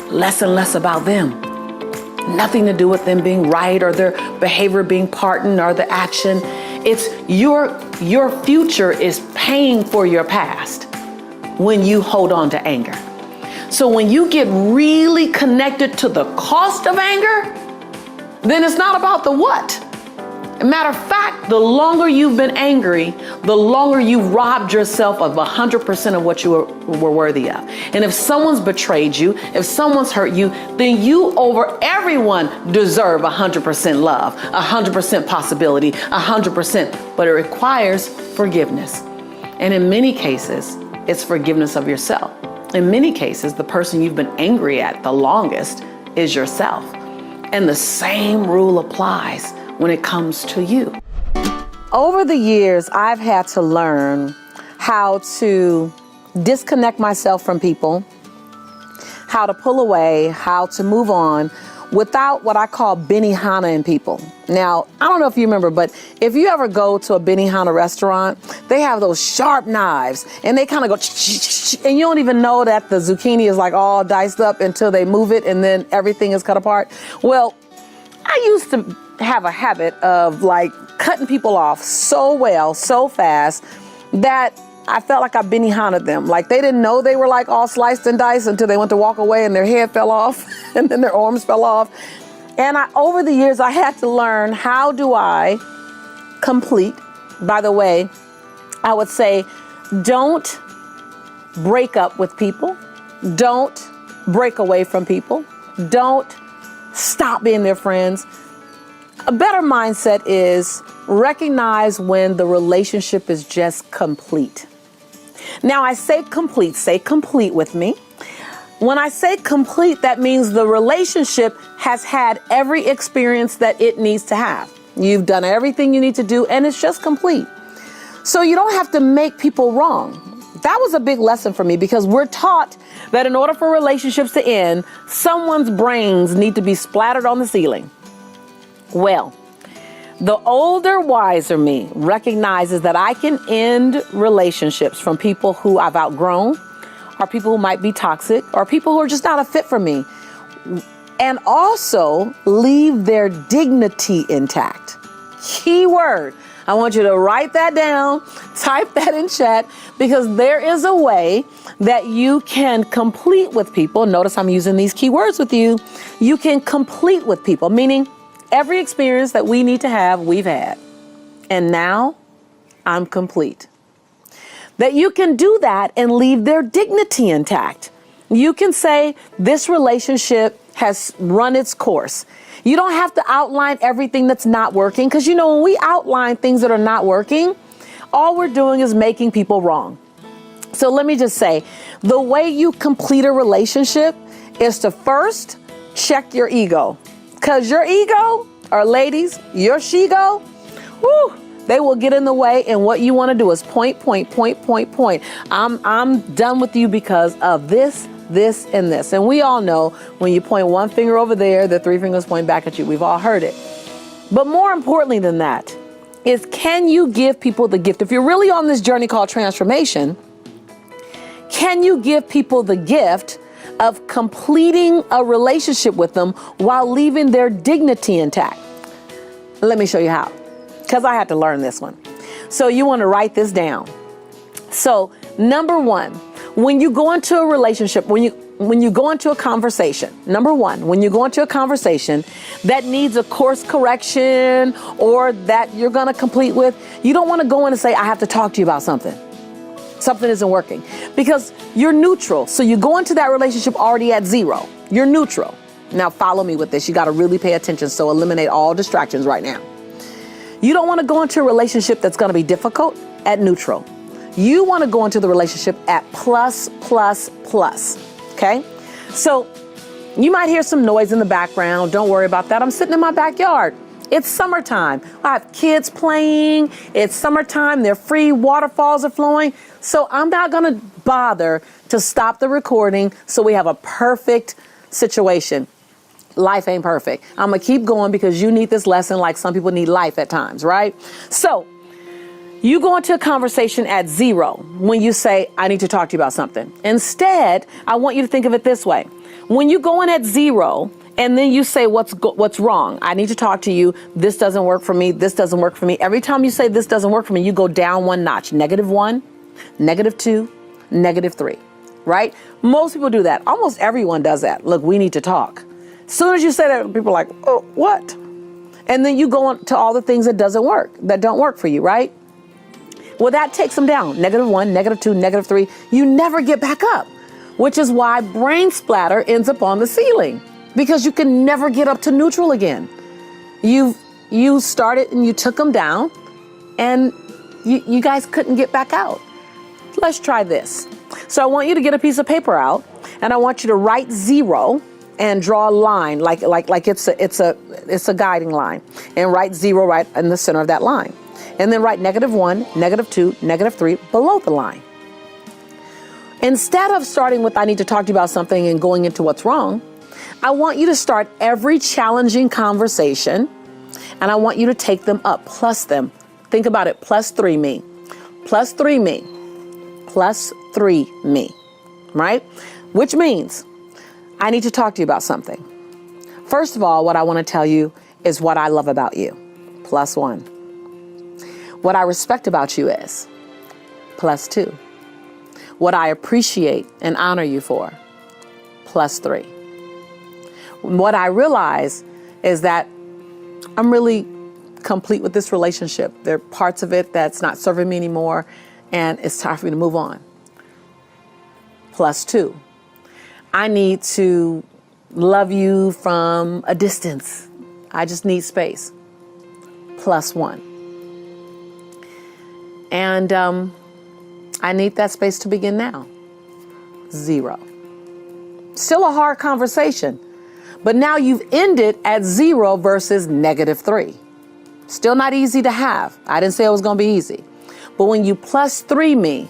Less and less about them. Nothing to do with them being right or their behavior being pardoned or the action. It's your future is paying for your past when you hold on to anger. So when you get really connected to the cost of anger, then it's not about the what. Matter of fact, the longer you've been angry, the longer you've robbed yourself of 100% of what you were worthy of. And if someone's betrayed you, if someone's hurt you, then you over everyone deserve 100% love, 100% possibility, 100%. But it requires forgiveness. And in many cases, it's forgiveness of yourself. In many cases, the person you've been angry at the longest is yourself. And the same rule applies when it comes to you. Over the years, I've had to learn how to disconnect myself from people, how to pull away, how to move on without what I call Benihana in people. Now, I don't know if you remember, but if you ever go to a Benihana restaurant, they have those sharp knives and they kind of go, and you don't even know that the zucchini is like all diced up until they move it and then everything is cut apart. Well, I used to have a habit of like cutting people off so well, so fast that I felt like I Benihana'd them. Like they didn't know they were like all sliced and diced until they went to walk away and their head fell off and then their arms fell off. And over the years, I had to learn, how do I complete? By the way, I would say, don't break up with people. Don't break away from people. Don't stop being their friends. A better mindset is recognize when the relationship is just complete. Now I say complete with me. When I say complete, that means the relationship has had every experience that it needs to have. You've done everything you need to do and it's just complete. So you don't have to make people wrong. That was a big lesson for me, because we're taught that in order for relationships to end, someone's brains need to be splattered on the ceiling. Well, the older, wiser me recognizes that I can end relationships from people who I've outgrown, or people who might be toxic, or people who are just not a fit for me, and also leave their dignity intact. Key word. I want you to write that down, type that in chat, because there is a way that you can complete with people. Notice I'm using these keywords with you. You can complete with people, meaning every experience that we need to have, we've had. And now I'm complete. That you can do that and leave their dignity intact. You can say this relationship has run its course. You don't have to outline everything that's not working, because you know when we outline things that are not working, all we're doing is making people wrong. So let me just say, the way you complete a relationship is to first check your ego. Because your ego, or ladies, your she-go, whoo, they will get in the way, and what you want to do is point. I'm done with you because of this, and this. And we all know when you point one finger over there, the three fingers point back at you. We've all heard it. But more importantly than that is, can you give people the gift? If you're really on this journey called transformation, can you give people the gift of completing a relationship with them while leaving their dignity intact? Let me show you how, because I had to learn this one. So you want to write this down. So number one, when you go into a relationship, when you go into a conversation, number one, when you go into a conversation that needs a course correction or that you're going to complete with, you don't want to go in and say, I have to talk to you about something. Something isn't working, because you're neutral. So you go into that relationship already at zero. You're neutral. Now follow me with this. You got to really pay attention. So eliminate all distractions right now. You don't want to go into a relationship that's going to be difficult at neutral. You want to go into the relationship at plus. Okay? So you might hear some noise in the background. Don't worry about that. I'm sitting in my backyard. It's summertime. I have kids playing. It's summertime. They're free. Waterfalls are flowing. So I'm not going to bother to stop the recording so we have a perfect situation. Life ain't perfect. I'm going to keep going because you need this lesson like some people need life at times, right? So you go into a conversation at zero when you say, I need to talk to you about something. Instead, I want you to think of it this way. When you go in at zero and then you say, what's wrong? I need to talk to you. This doesn't work for me. This doesn't work for me. Every time you say this doesn't work for me, you go down one notch. -1, -2, -3, right? Most people do that. Almost everyone does that. Look, we need to talk. As soon as you say that, people are like, oh, what? And then you go on to all the things that don't work for you, right? Well, that takes them down. -1, -2, -3. You never get back up, which is why brain splatter ends up on the ceiling, because you can never get up to neutral again. You started and you took them down, and you guys couldn't get back out. Let's try this. So I want you to get a piece of paper out, and I want you to write zero and draw a line like it's a guiding line, and write zero right in the center of that line. And then write -1, -2, -3 below the line. Instead of starting with, I need to talk to you about something, and going into what's wrong, I want you to start every challenging conversation, and I want you to take them up, plus them. Think about it, +3 me, +3 me, +3 me, right? Which means I need to talk to you about something. First of all, what I want to tell you is what I love about you, +1. What I respect about you is +2. What I appreciate and honor you for, +3. What I realize is that I'm really complete with this relationship. There are parts of it that's not serving me anymore, and it's time for me to move on, +2. I need to love you from a distance. I just need space, +1. And I need that space to begin now, 0. Still a hard conversation, but now you've ended at 0 versus -3. Still not easy to have. I didn't say it was going to be easy. But when you +3 me,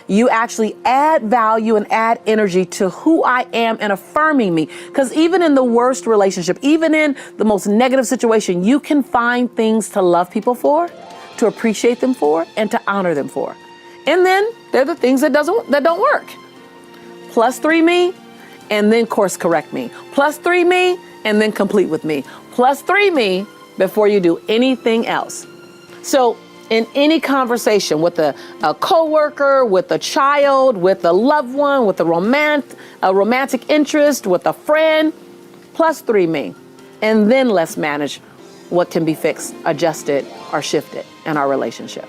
you actually add value and add energy to who I am and affirming me. Because even in the worst relationship, even in the most negative situation, you can find things to love people for, to appreciate them for, and to honor them for. And then they're the things that don't work. +3 me, and then course correct me. +3 me, and then complete with me. +3 me before you do anything else. So in any conversation with a coworker, with a child, with a loved one, with a romantic interest, with a friend, +3 me. And then let's manage what can be fixed, adjusted, or shifted in our relationship.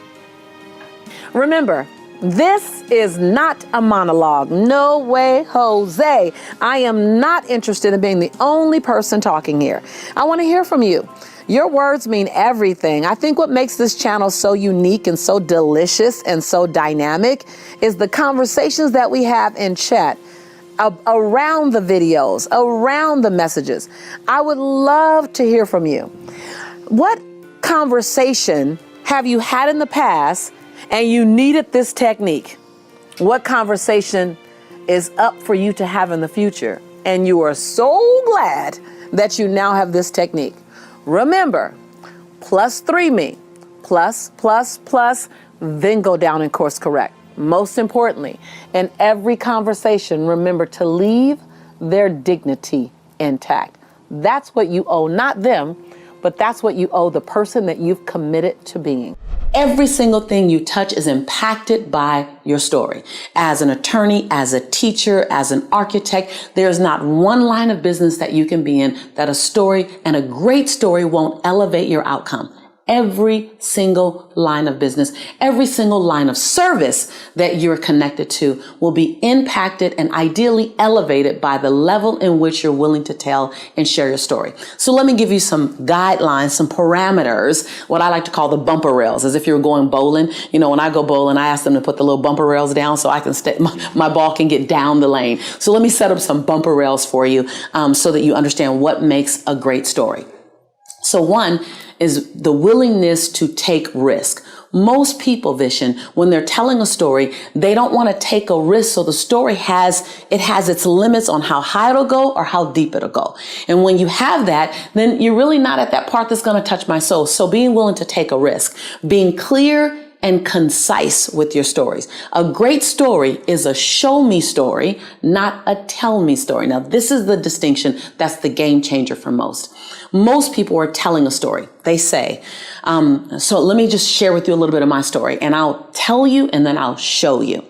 Remember, this is not a monologue. No way, Jose. I am not interested in being the only person talking here. I want to hear from you. Your words mean everything. I think what makes this channel so unique and so delicious and so dynamic is the conversations that we have in chat around the videos, around the messages. I would love to hear from you. What conversation have you had in the past and you needed this technique? What conversation is up for you to have in the future? And you are so glad that you now have this technique. Remember, +3 me, plus, then go down and course correct. Most importantly, in every conversation, remember to leave their dignity intact. That's what you owe, not them, but that's what you owe the person that you've committed to being. Every single thing you touch is impacted by your story. As an attorney, as a teacher, as an architect, there's not one line of business that you can be in that a story, and a great story, won't elevate your outcome. Every single line of business, every single line of service that you're connected to will be impacted and ideally elevated by the level in which you're willing to tell and share your story. So let me give you some guidelines, some parameters, what I like to call the bumper rails, as if you were going bowling. You know, when I go bowling, I ask them to put the little bumper rails down so I can my ball can get down the lane. So let me set up some bumper rails for you so that you understand what makes a great story. So one is the willingness to take risk. Most people, Vishen, when they're telling a story, they don't want to take a risk. So the story has its limits on how high it'll go or how deep it'll go. And when you have that, then you're really not at that part that's going to touch my soul. So being willing to take a risk, being clear and concise with your stories. A great story is a show me story, not a tell me story. Now, this is the distinction that's the game changer for most. Most people are telling a story. They say, so let me just share with you a little bit of my story, and I'll tell you and then I'll show you.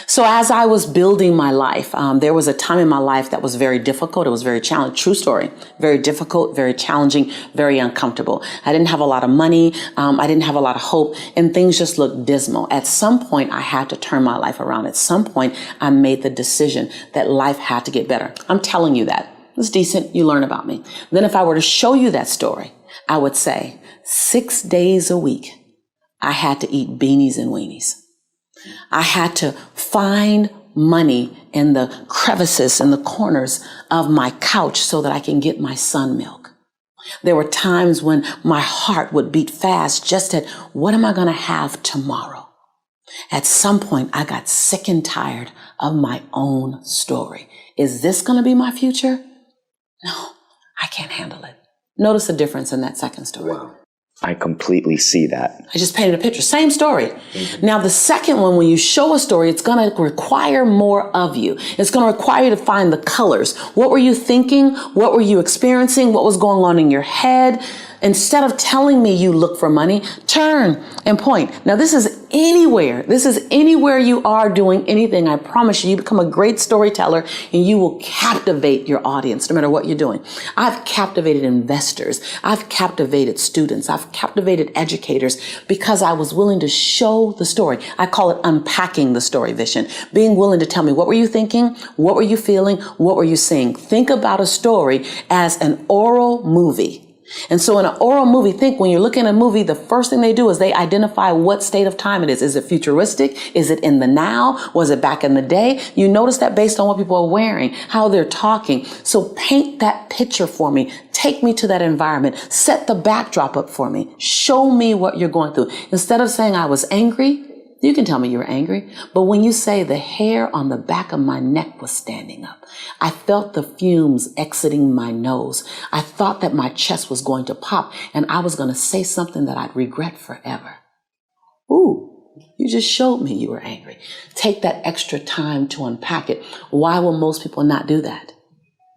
So as I was building my life, there was a time in my life that was very difficult. It was very challenging. True story. Very difficult, very challenging, very uncomfortable. I didn't have a lot of money. I didn't have a lot of hope, and things just looked dismal. At some point, I had to turn my life around. At some point, I made the decision that life had to get better. I'm telling you that. It's decent. You learn about me. Then if I were to show you that story, I would say 6 days a week, I had to eat beanies and weenies. I had to find money in the crevices and the corners of my couch so that I can get my son milk. There were times when my heart would beat fast just at what am I going to have tomorrow? At some point, I got sick and tired of my own story. Is this going to be my future? No, I can't handle it. Notice the difference in that second story. Wow. I completely see that. I just painted a picture. Same story. Mm-hmm. Now, the second one, when you show a story, it's going to require more of you. It's going to require you to find the colors. What were you thinking? What were you experiencing? What was going on in your head? Instead of telling me you look for money, turn and point. Now, this is anywhere. This is anywhere you are doing anything. I promise you, you become a great storyteller and you will captivate your audience no matter what you're doing. I've captivated investors. I've captivated students. I've captivated educators because I was willing to show the story. I call it unpacking the story, Vishen. Being willing to tell me, what were you thinking? What were you feeling? What were you seeing? Think about a story as an oral movie. And so in an oral movie, think when you're looking at a movie, the first thing they do is they identify what state of time it is. Is it futuristic? Is it in the now? Was it back in the day? You notice that based on what people are wearing, how they're talking. So paint that picture for me. Take me to that environment. Set the backdrop up for me. Show me what you're going through. Instead of saying I was angry, you can tell me you were angry. But when you say the hair on the back of my neck was standing up, I felt the fumes exiting my nose. I thought that my chest was going to pop and I was going to say something that I'd regret forever. Ooh, you just showed me you were angry. Take that extra time to unpack it. Why will most people not do that?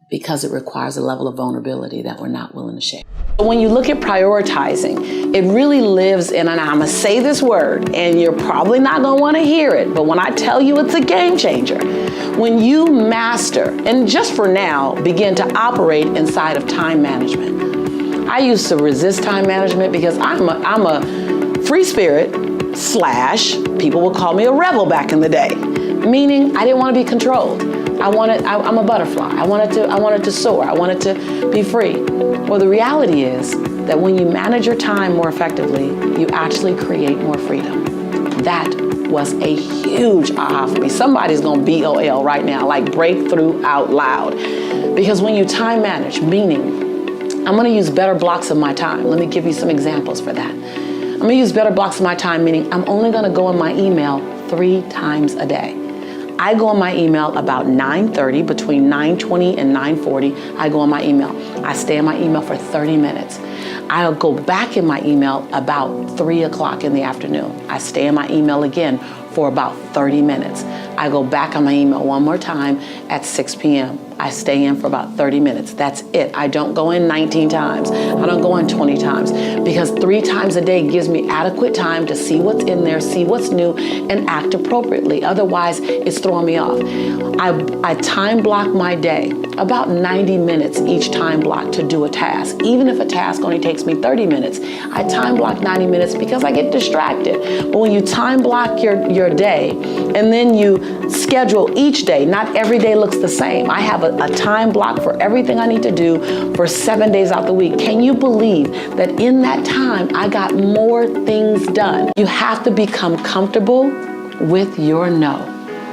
Because it requires a level of vulnerability that we're not willing to share. When you look at prioritizing, it really lives in, and I'm gonna say this word, and you're probably not gonna wanna hear it, but when I tell you it's a game changer, when you master, and just for now, begin to operate inside of time management. I used to resist time management because I'm a free spirit / people would call me a rebel back in the day, meaning I didn't want to be controlled. I'm a butterfly. I wanted to soar. I wanted to be free. Well, the reality is that when you manage your time more effectively, you actually create more freedom. That was a huge aha for me. Somebody's gonna BOL right now, like breakthrough out loud. Because when you time manage, meaning, I'm gonna use better blocks of my time. Let me give you some examples for that. I'm gonna use better blocks of my time, meaning I'm only gonna go in my email 3 times a day. I go on my email about 9:30, between 9:20 and 9:40, I go on my email. I stay in my email for 30 minutes. I'll go back in my email about 3 o'clock in the afternoon. I stay in my email again for about 30 minutes. I go back on my email one more time at 6 p.m. I stay in for about 30 minutes. That's it. I don't go in 19 times. I don't go in 20 times because 3 times a day gives me adequate time to see what's in there, see what's new, and act appropriately. Otherwise, it's throwing me off. I time block my day, about 90 minutes each time block to do a task. Even if a task only takes me 30 minutes, I time block 90 minutes because I get distracted. But when you time block your day and then you schedule each day, not every day looks the same. I have a time block for everything I need to do for 7 days out the week. Can you believe that in that time, I got more things done? You have to become comfortable with your no.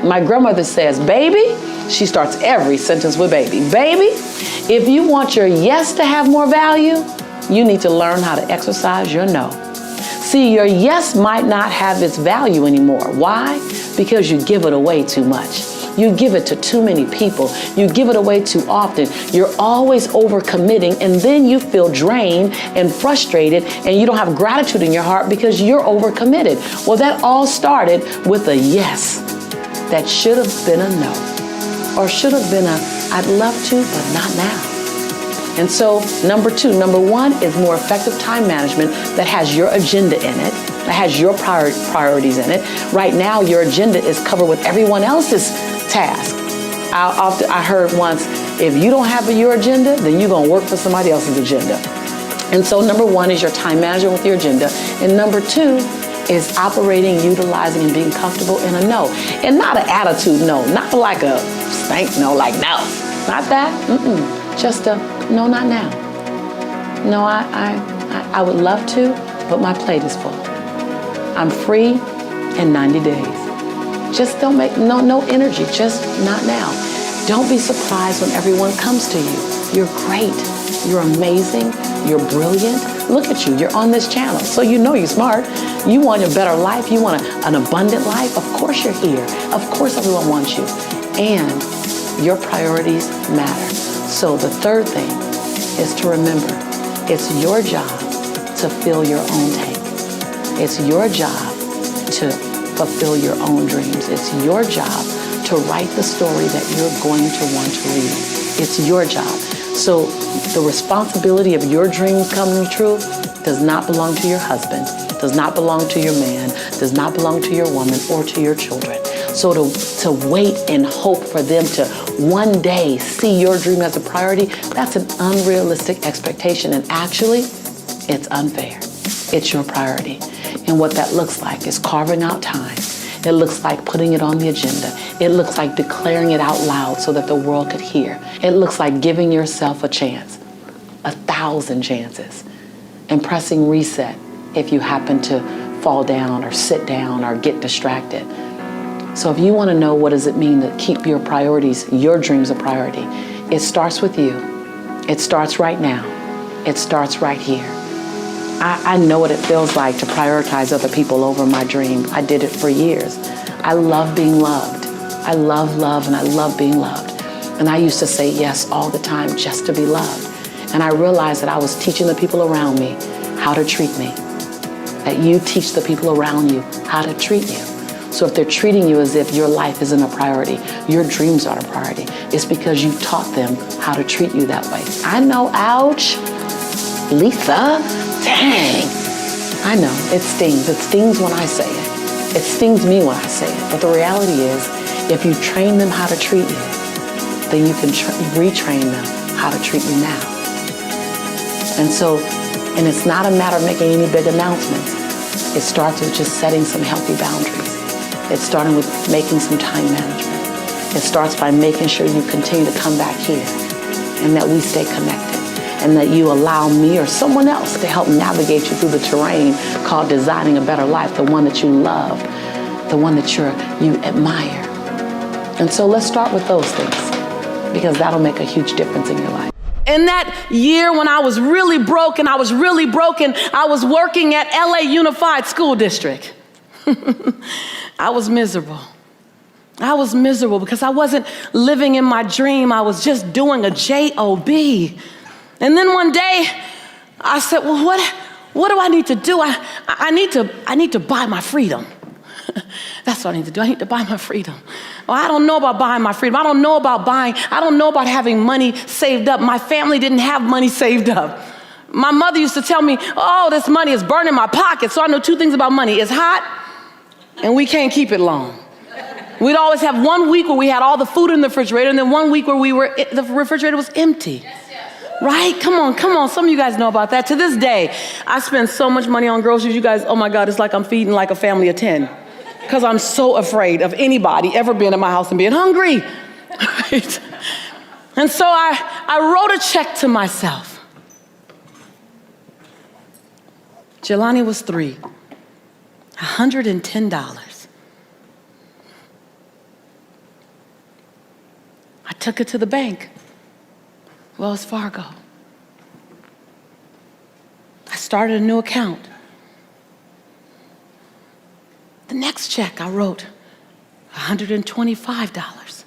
My grandmother says, baby, she starts every sentence with baby. Baby, if you want your yes to have more value, you need to learn how to exercise your no. See, your yes might not have its value anymore. Why? Because you give it away too much. You give it to too many people. You give it away too often. You're always overcommitting, and then you feel drained and frustrated, and you don't have gratitude in your heart because you're overcommitted. Well, that all started with a yes that should have been a no, or should have been a I'd love to, but not now. And so number 1 is more effective time management that has your agenda in it, that has your priorities in it. Right now, your agenda is covered with everyone else's task. I heard once, if you don't have your agenda, then you're gonna work for somebody else's agenda. And so number 1 is your time management with your agenda. And number 2 is operating, utilizing, and being comfortable in a no. And not an attitude no, not like a stank no, like no. Not that, just a no, not now. No, I would love to, but my plate is full. I'm free in 90 days. Just don't make, no energy, just not now. Don't be surprised when everyone comes to you. You're great, you're amazing, you're brilliant. Look at you, you're on this channel, so you know you're smart. You want a better life, you want an abundant life. Of course you're here, of course everyone wants you. And your priorities matter. So the third thing is to remember, it's your job to fill your own tank. It's your job to fulfill your own dreams. It's your job to write the story that you're going to want to read. It's your job. So the responsibility of your dreams coming true does not belong to your husband, does not belong to your man, does not belong to your woman or to your children. So to wait and hope for them to one day see your dream as a priority, that's an unrealistic expectation. And actually, it's unfair. It's your priority. And what that looks like is carving out time. It looks like putting it on the agenda. It looks like declaring it out loud so that the world could hear. It looks like giving yourself a chance, 1,000 chances, and pressing reset if you happen to fall down or sit down or get distracted. So if you want to know what does it mean to keep your priorities, your dreams a priority, it starts with you. It starts right now. It starts right here. I know what it feels like to prioritize other people over my dream. I did it for years. I love being loved. I love love and I love being loved. And I used to say yes all the time just to be loved. And I realized that I was teaching the people around me how to treat me. That you teach the people around you how to treat you. So if they're treating you as if your life isn't a priority, your dreams aren't a priority, it's because you taught them how to treat you that way. I know, ouch. Lisa, dang. I know, it stings. It stings when I say it. It stings me when I say it. But the reality is, if you train them how to treat you, then you can retrain them how to treat you now. And it's not a matter of making any big announcements. It starts with just setting some healthy boundaries. It's starting with making some time management. It starts by making sure you continue to come back here and that we stay connected and that you allow me or someone else to help navigate you through the terrain called designing a better life, the one that you love, the one that you admire. And so let's start with those things because that'll make a huge difference in your life. In that year when I was really broken, I was working at LA Unified School District. I was miserable. I was miserable because I wasn't living in my dream. I was just doing a job. And then one day I said, well, what do I need to do? I need to buy my freedom. That's what I need to do. I need to buy my freedom. Well, I don't know about buying my freedom. I don't know about having money saved up. My family didn't have money saved up. My mother used to tell me, oh, this money is burning my pocket. So I know two things about money. It's hot and we can't keep it long. We'd always have 1 week where we had all the food in the refrigerator and then 1 week where the refrigerator was empty. Right? Come on. Some of you guys know about that. To this day, I spend so much money on groceries. You guys, oh my God, it's like I'm feeding like a family of 10. Because I'm so afraid of anybody ever being in my house and being hungry. Right? And so I wrote a check to myself. Jelani was 3. $110. I took it to the bank, Wells Fargo. I started a new account. The next check I wrote, $125.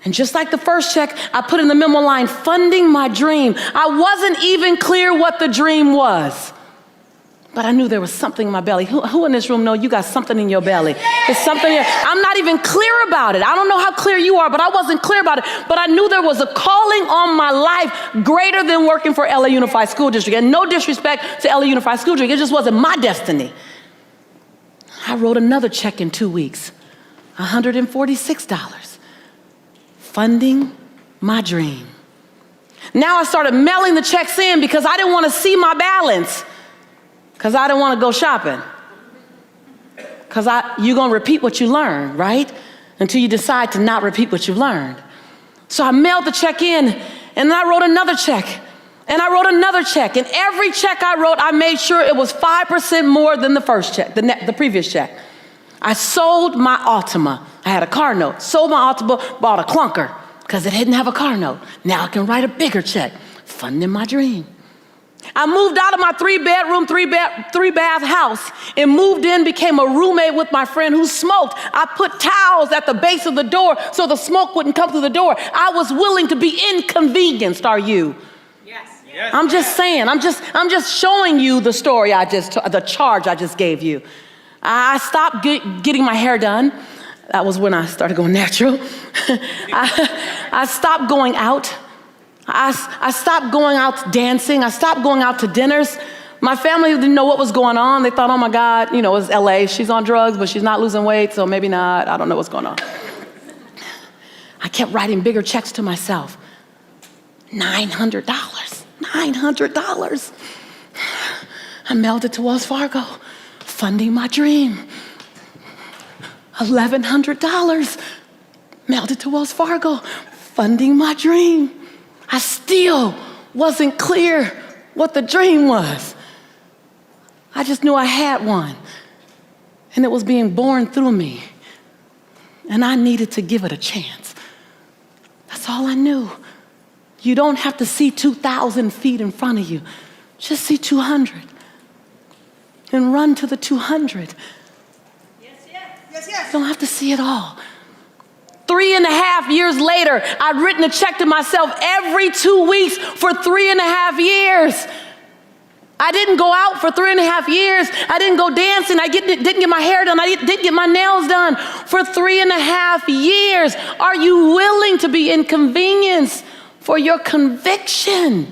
And just like the first check, I put in the memo line, funding my dream. I wasn't even clear what the dream was. But I knew there was something in my belly. Who in this room know you got something in your belly? There's something here. I'm not even clear about it. I don't know how clear you are, but I wasn't clear about it. But I knew there was a calling on my life greater than working for LA Unified School District. And no disrespect to LA Unified School District. It just wasn't my destiny. I wrote another check in 2 weeks, $146, funding my dream. Now I started mailing the checks in because I didn't want to see my balance, because I didn't want to go shopping. Because you're going to repeat what you learn, right? Until you decide to not repeat what you learned. So I mailed the check in, and then I wrote another check. And I wrote another check, and every check I wrote, I made sure it was 5% more than the first check, the previous check. I sold my Altima. I had a car note. Sold my Altima, bought a clunker because it didn't have a car note. Now I can write a bigger check, funding my dream. I moved out of my 3-bedroom, 3-bath house and moved in, became a roommate with my friend who smoked. I put towels at the base of the door so the smoke wouldn't come through the door. I was willing to be inconvenienced, are you? I'm just saying, I'm just showing you the story the charge I just gave you. I stopped getting my hair done. That was when I started going natural. I stopped going out. I stopped going out dancing. I stopped going out to dinners. My family didn't know what was going on. They thought, oh my God, it was LA. She's on drugs, but she's not losing weight, so maybe not. I don't know what's going on. I kept writing bigger checks to myself. $900. $900. I mailed it to Wells Fargo, funding my dream. $1,100. Mailed it to Wells Fargo, funding my dream. I still wasn't clear what the dream was. I just knew I had one, and it was being born through me, and I needed to give it a chance. That's all I knew. You don't have to see 2,000 feet in front of you. Just see 200 and run to the 200. Yes. You don't have to see it all. 3.5 years later, I'd written a check to myself every 2 weeks for 3.5 years. I didn't go out for 3.5 years. I didn't go dancing. I didn't get my hair done. I didn't get my nails done for 3.5 years. Are you willing to be inconvenienced for your conviction?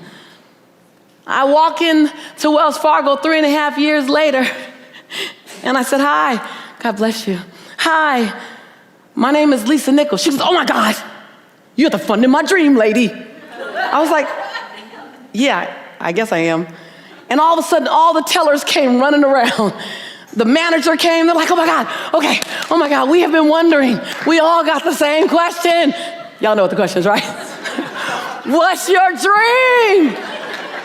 I walk in to Wells Fargo 3.5 years later, and I said, hi, God bless you. Hi, my name is Lisa Nichols. She goes, oh my God, you're the funding my dream lady. I was like, yeah, I guess I am. And all of a sudden, all the tellers came running around. The manager came, they're like, oh my God, okay, oh my God, we have been wondering. We all got the same question. Y'all know what the question is, right? What's your dream?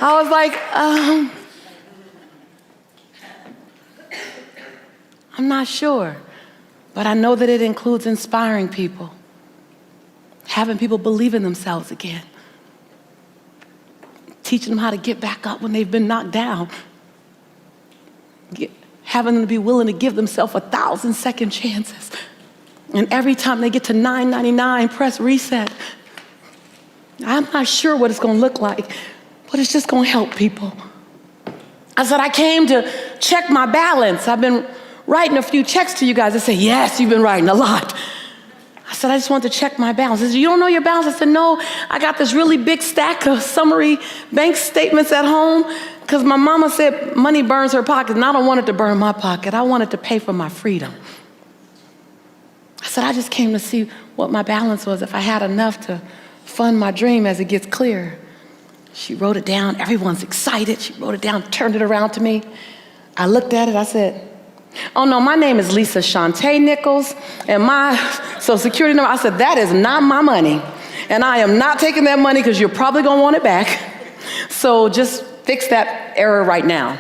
I was like, I'm not sure, but I know that it includes inspiring people, having people believe in themselves again, teaching them how to get back up when they've been knocked down, having them to be willing to give themselves 1,000 second chances. And every time they get to $9.99, press reset. I'm not sure what it's gonna look like, but it's just gonna help people. I said, I came to check my balance. I've been writing a few checks to you guys. They say, yes, you've been writing a lot. I said, I just want to check my balance. They said, you don't know your balance? I said, no, I got this really big stack of summary bank statements at home because my mama said money burns her pocket, and I don't want it to burn my pocket. I want it to pay for my freedom. I said, I just came to see what my balance was, if I had enough to fund my dream as it gets clearer. She wrote it down. Everyone's excited. She wrote it down, turned it around to me. I looked at it. I said, oh no, my name is Lisa Nichols, and my social security number, I said, that is not my money. And I am not taking that money because you're probably gonna want it back. So just fix that error right now.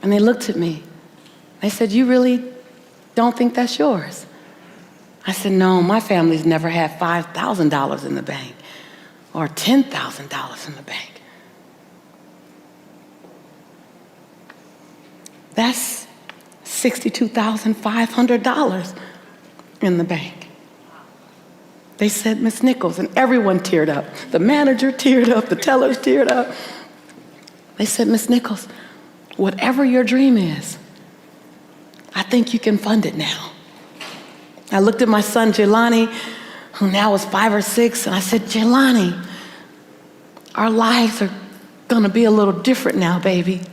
And they looked at me. They said, you really don't think that's yours? I said, no, my family's never had $5,000 in the bank or $10,000 in the bank. That's $62,500 in the bank. They said, Miss Nichols, and everyone teared up. The manager teared up, the tellers teared up. They said, Miss Nichols, whatever your dream is, I think you can fund it now. I looked at my son, Jelani, who now is 5 or 6, and I said, Jelani, our lives are gonna be a little different now, baby.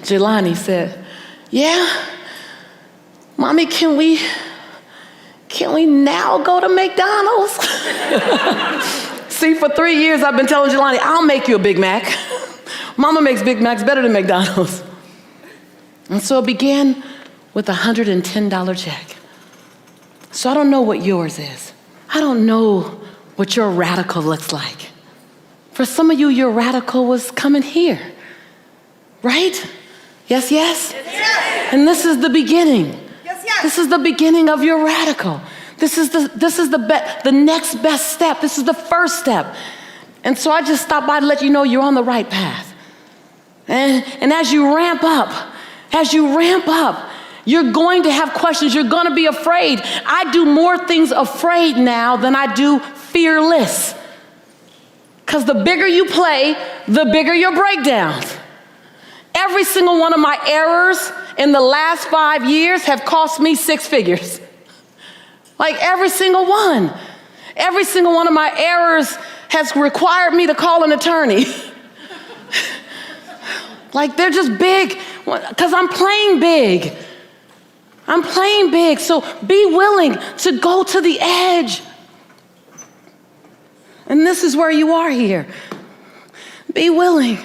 Jelani said, yeah, Mommy, can we now go to McDonald's? See, for 3 years I've been telling Jelani, I'll make you a Big Mac. Mama makes Big Macs better than McDonald's. And so it began with a $110 check. So I don't know what yours is. I don't know what your radical looks like. For some of you, your radical was coming here, right? Yes, yes? Yes. And this is the beginning. Yes, yes. This is the beginning of your radical. This is the next best step. This is the first step. And so I just stopped by to let you know you're on the right path. And as you ramp up, you're going to have questions. You're going to be afraid. I do more things afraid now than I do fearless. Because the bigger you play, the bigger your breakdowns. Every single one of my errors in the last 5 years have cost me 6 figures. Like every single one. Every single one of my errors has required me to call an attorney. Like they're just big, because I'm playing big. I'm playing big, so be willing to go to the edge. And this is where you are here. Be willing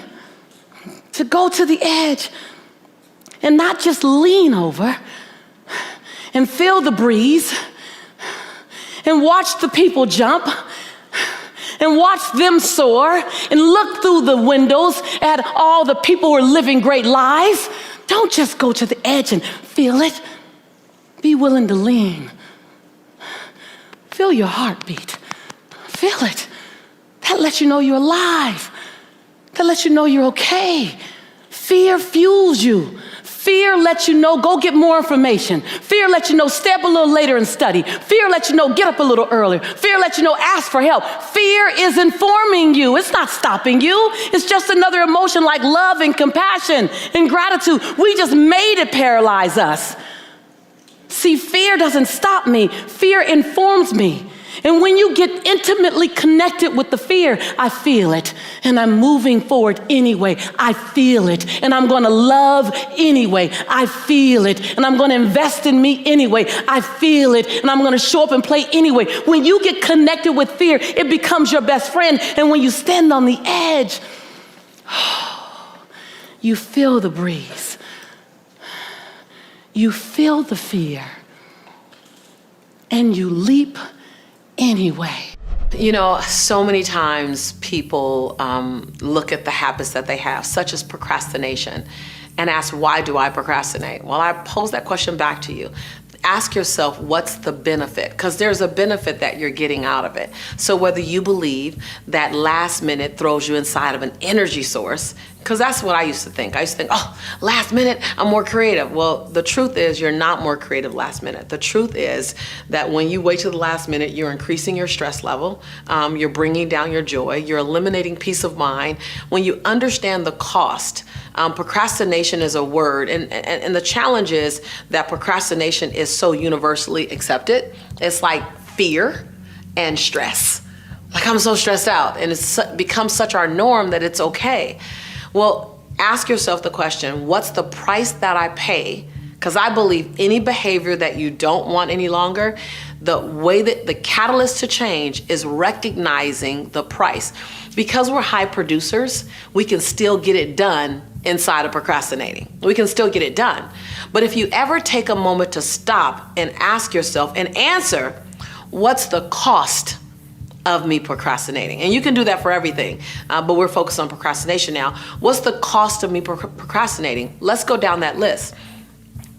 to go to the edge and not just lean over and feel the breeze and watch the people jump and watch them soar and look through the windows at all the people who are living great lives. Don't just go to the edge and feel it. Be willing to lean. Feel your heartbeat. Feel it. That lets you know you're alive. That lets you know you're okay. Fear fuels you. Fear lets you know, go get more information. Fear lets you know, stay up a little later and study. Fear lets you know, get up a little earlier. Fear lets you know, ask for help. Fear is informing you. It's not stopping you. It's just another emotion like love and compassion and gratitude. We just made it paralyze us. See, fear doesn't stop me. Fear informs me. And when you get intimately connected with the fear, I feel it, and I'm moving forward anyway. I feel it, and I'm going to love anyway. I feel it, and I'm going to invest in me anyway. I feel it, and I'm going to show up and play anyway. When you get connected with fear, it becomes your best friend. And when you stand on the edge, you feel the breeze. You feel the fear, and you leap anyway. You know, so many times people look at the habits that they have, such as procrastination, and ask, why do I procrastinate? Well, I pose that question back to you. Ask yourself, what's the benefit? Because there's a benefit that you're getting out of it. So whether you believe that last minute throws you inside of an energy source, because that's what I used to think. I used to think, oh, last minute, I'm more creative. Well, the truth is you're not more creative last minute. The truth is that when you wait till the last minute, you're increasing your stress level. You're bringing down your joy. You're eliminating peace of mind. When you understand the cost, procrastination is a word. And the challenge is that procrastination is so universally accepted. It's like fear and stress. Like, I'm so stressed out, and it's become such our norm that it's okay. Well, ask yourself the question, what's the price that I pay? Because I believe any behavior that you don't want any longer, the way that the catalyst to change is recognizing the price. Because we're high producers, we can still get it done inside of procrastinating. We can still get it done. But if you ever take a moment to stop and ask yourself and answer, what's the cost of me procrastinating? And you can do that for everything, but we're focused on procrastination now. What's the cost of me procrastinating? Let's go down that list.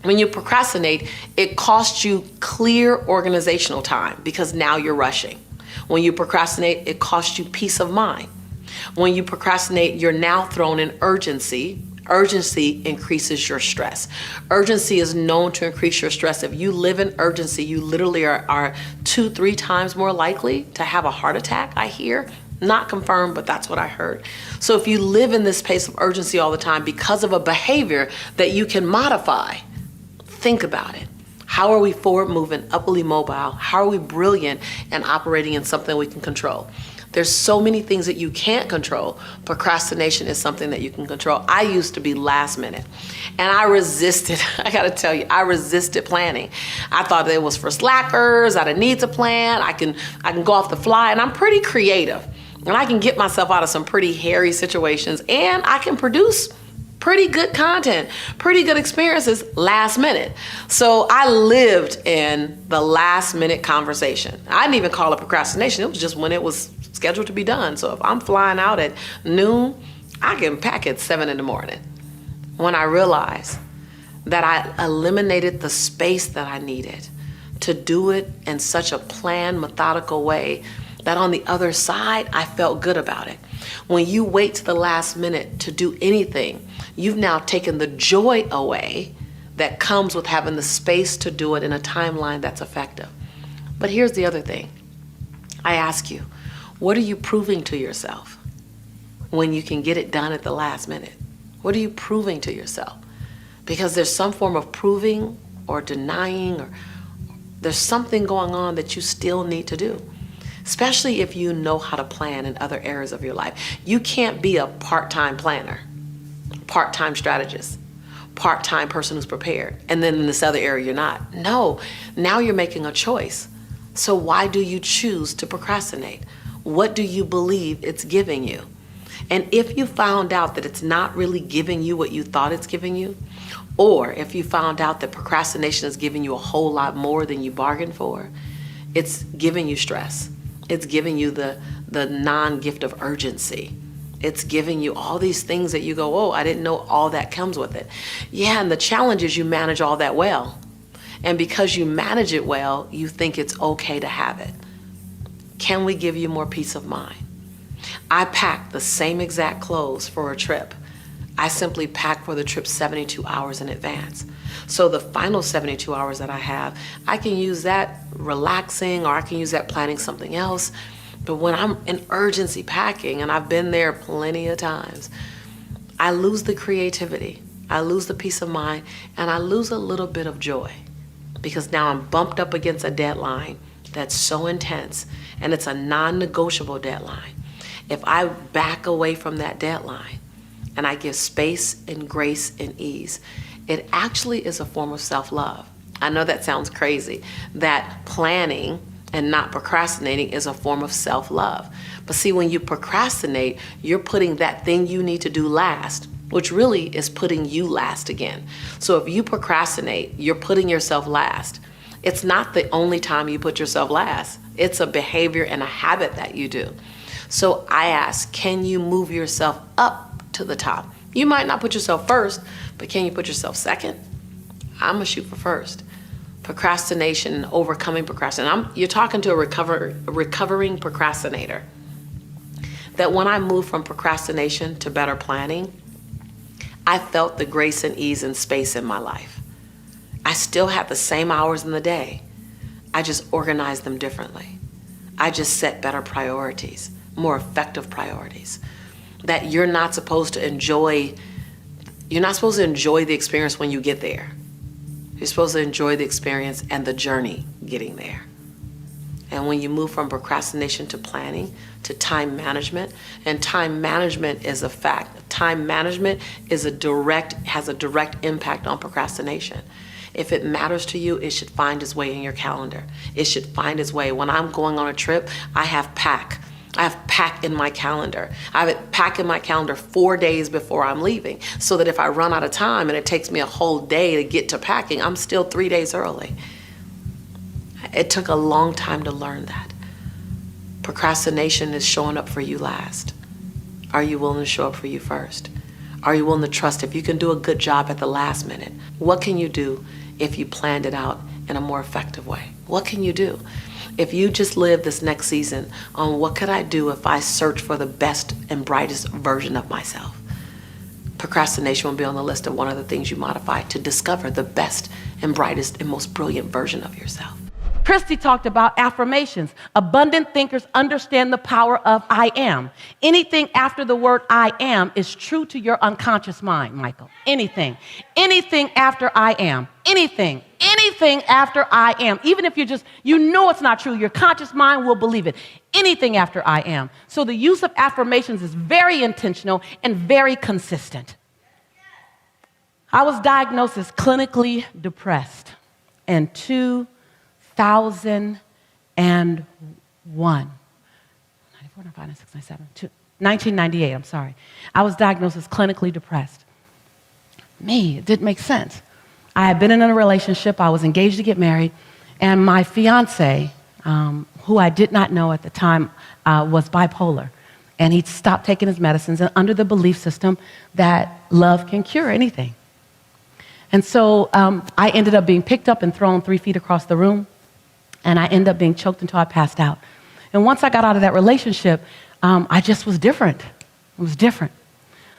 When you procrastinate, it costs you clear organizational time because now you're rushing. When you procrastinate, it costs you peace of mind. When you procrastinate, you're now thrown in urgency. Urgency increases your stress. Urgency is known to increase your stress. If you live in urgency, you literally are 2-3 times more likely to have a heart attack, I hear. Not confirmed, but that's what I heard. So if you live in this pace of urgency all the time because of a behavior that you can modify, think about it. How are we forward moving, upwardly mobile? How are we brilliant and operating in something we can control? There's so many things that you can't control. Procrastination is something that you can control. I used to be last minute, and I resisted. I gotta tell you, I resisted planning. I thought it was for slackers. I didn't need to plan. I can go off the fly, and I'm pretty creative, and I can get myself out of some pretty hairy situations, and I can produce pretty good content, pretty good experiences last minute. So I lived in the last minute conversation. I didn't even call it procrastination. It was just when it was scheduled to be done. So if I'm flying out at noon, I can pack at 7 in the morning. When I realized that I eliminated the space that I needed to do it in such a planned, methodical way that on the other side, I felt good about it. When you wait to the last minute to do anything, you've now taken the joy away that comes with having the space to do it in a timeline that's effective. But here's the other thing. I ask you, what are you proving to yourself when you can get it done at the last minute? What are you proving to yourself? Because there's some form of proving or denying, or there's something going on that you still need to do. Especially if you know how to plan in other areas of your life. You can't be a part-time planner, part-time strategist, part-time person who's prepared, and then in this other area you're not. No, now you're making a choice. So why do you choose to procrastinate? What do you believe it's giving you? And if you found out that it's not really giving you what you thought it's giving you, or if you found out that procrastination is giving you a whole lot more than you bargained for, it's giving you stress. It's giving you the non-gift of urgency. It's giving you all these things that you go, oh, I didn't know all that comes with it. Yeah, and the challenge is you manage all that well. And because you manage it well, you think it's okay to have it. Can we give you more peace of mind? I packed the same exact clothes for a trip. I simply packed for the trip 72 hours in advance. So the final 72 hours that I have, I can use that relaxing, or I can use that planning something else. But when I'm in urgency packing, and I've been there plenty of times, I lose the creativity, I lose the peace of mind, and I lose a little bit of joy. Because now I'm bumped up against a deadline that's so intense, and it's a non-negotiable deadline, if I back away from that deadline and I give space and grace and ease, it actually is a form of self-love. I know that sounds crazy, that planning and not procrastinating is a form of self-love. But see, when you procrastinate, you're putting that thing you need to do last, which really is putting you last again. So if you procrastinate, you're putting yourself last. It's not the only time you put yourself last. It's a behavior and a habit that you do. So I ask, can you move yourself up to the top? You might not put yourself first, but can you put yourself second? I'm gonna shoot for first. Procrastination and overcoming procrastination. You're talking to a recovering procrastinator. That when I moved from procrastination to better planning, I felt the grace and ease and space in my life. I still had the same hours in the day. I just organized them differently. I just set better priorities, more effective priorities. That you're not supposed to enjoy the experience when you get there. You're supposed to enjoy the experience and the journey getting there. And when you move from procrastination to planning, to time management, and time management is a fact. Time management has a direct impact on procrastination. If it matters to you, it should find its way in your calendar. It should find its way. When I'm going on a trip, I have pack in my calendar. I have it packed in my calendar 4 days before I'm leaving, so that if I run out of time and it takes me a whole day to get to packing, I'm still 3 days early. It took a long time to learn that. Procrastination is showing up for you last. Are you willing to show up for you first? Are you willing to trust if you can do a good job at the last minute? What can you do if you planned it out in a more effective way? What can you do? If you just live this next season on what could I do if I search for the best and brightest version of myself? Procrastination will be on the list of one of the things you modify to discover the best and brightest and most brilliant version of yourself. Christy talked about affirmations. Abundant thinkers understand the power of I am. Anything after the word I am is true to your unconscious mind, Michael. Anything. Anything after I am. Anything after I am. Even if you know it's not true, your conscious mind will believe it. Anything after I am. So the use of affirmations is very intentional and very consistent. I was diagnosed as clinically depressed in 2001. 1998, I'm sorry. I was diagnosed as clinically depressed. It didn't make sense. I had been in a relationship, I was engaged to get married, and my fiance, who I did not know at the time, was bipolar. And he'd stopped taking his medicines and under the belief system that love can cure anything. And so I ended up being picked up and thrown 3 feet across the room, and I ended up being choked until I passed out. And once I got out of that relationship, I just was different. It was different.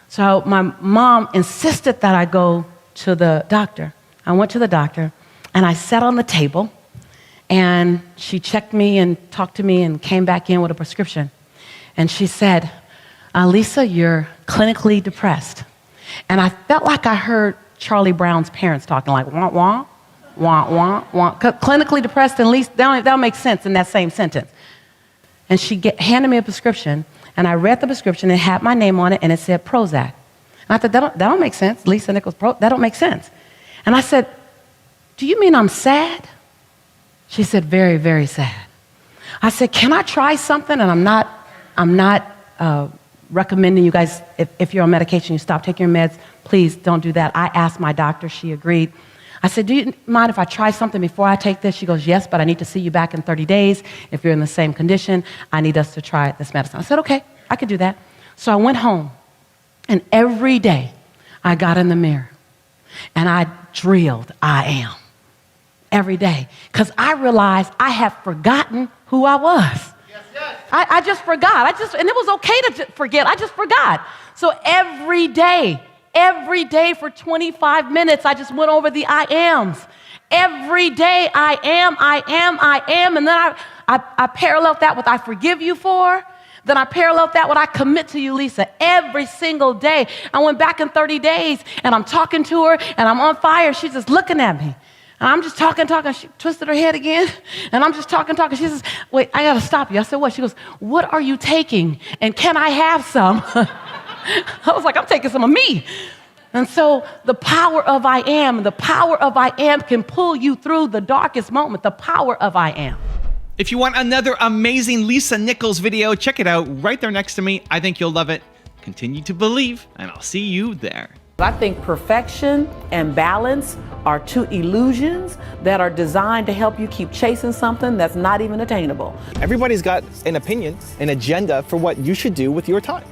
So my mom insisted that I go to the doctor. I went to the doctor, and I sat on the table, and she checked me and talked to me and came back in with a prescription. And she said, Lisa, you're clinically depressed. And I felt like I heard Charlie Brown's parents talking like, wah, wah, wah, wah, wah. Clinically depressed, at least that'll make sense in that same sentence. And she handed me a prescription, and I read the prescription. It had my name on it, and it said Prozac. And I thought, that don't make sense. Lisa Nichols, that don't make sense. And I said, do you mean I'm sad? She said, very, very sad. I said, can I try something? And I'm not recommending you guys, if you're on medication, you stop taking your meds, please don't do that. I asked my doctor, she agreed. I said, do you mind if I try something before I take this? She goes, yes, but I need to see you back in 30 days. If you're in the same condition, I need us to try this medicine. I said, okay, I could do that. So I went home, and every day I got in the mirror, and I drilled, I am, every day, because I realized I had forgotten who I was. I just forgot. And it was okay to forget. I just forgot. So every day for 25 minutes, I just went over the I ams. Every day, I am. And then I paralleled that with I forgive you for. Then I paralleled that with I commit to you, Lisa, every single day. I went back in 30 days, and I'm talking to her, and I'm on fire. She's just looking at me. And I'm just talking. She twisted her head again. And I'm just talking. She says, wait, I got to stop you. I said, what? She goes, what are you taking? And can I have some? I was like, I'm taking some of me. And so the power of I am can pull you through the darkest moment. The power of I am. If you want another amazing Lisa Nichols video, check it out right there next to me. I think you'll love it. Continue to believe, and I'll see you there. I think perfection and balance are two illusions that are designed to help you keep chasing something that's not even attainable. Everybody's got an opinion, an agenda for what you should do with your time.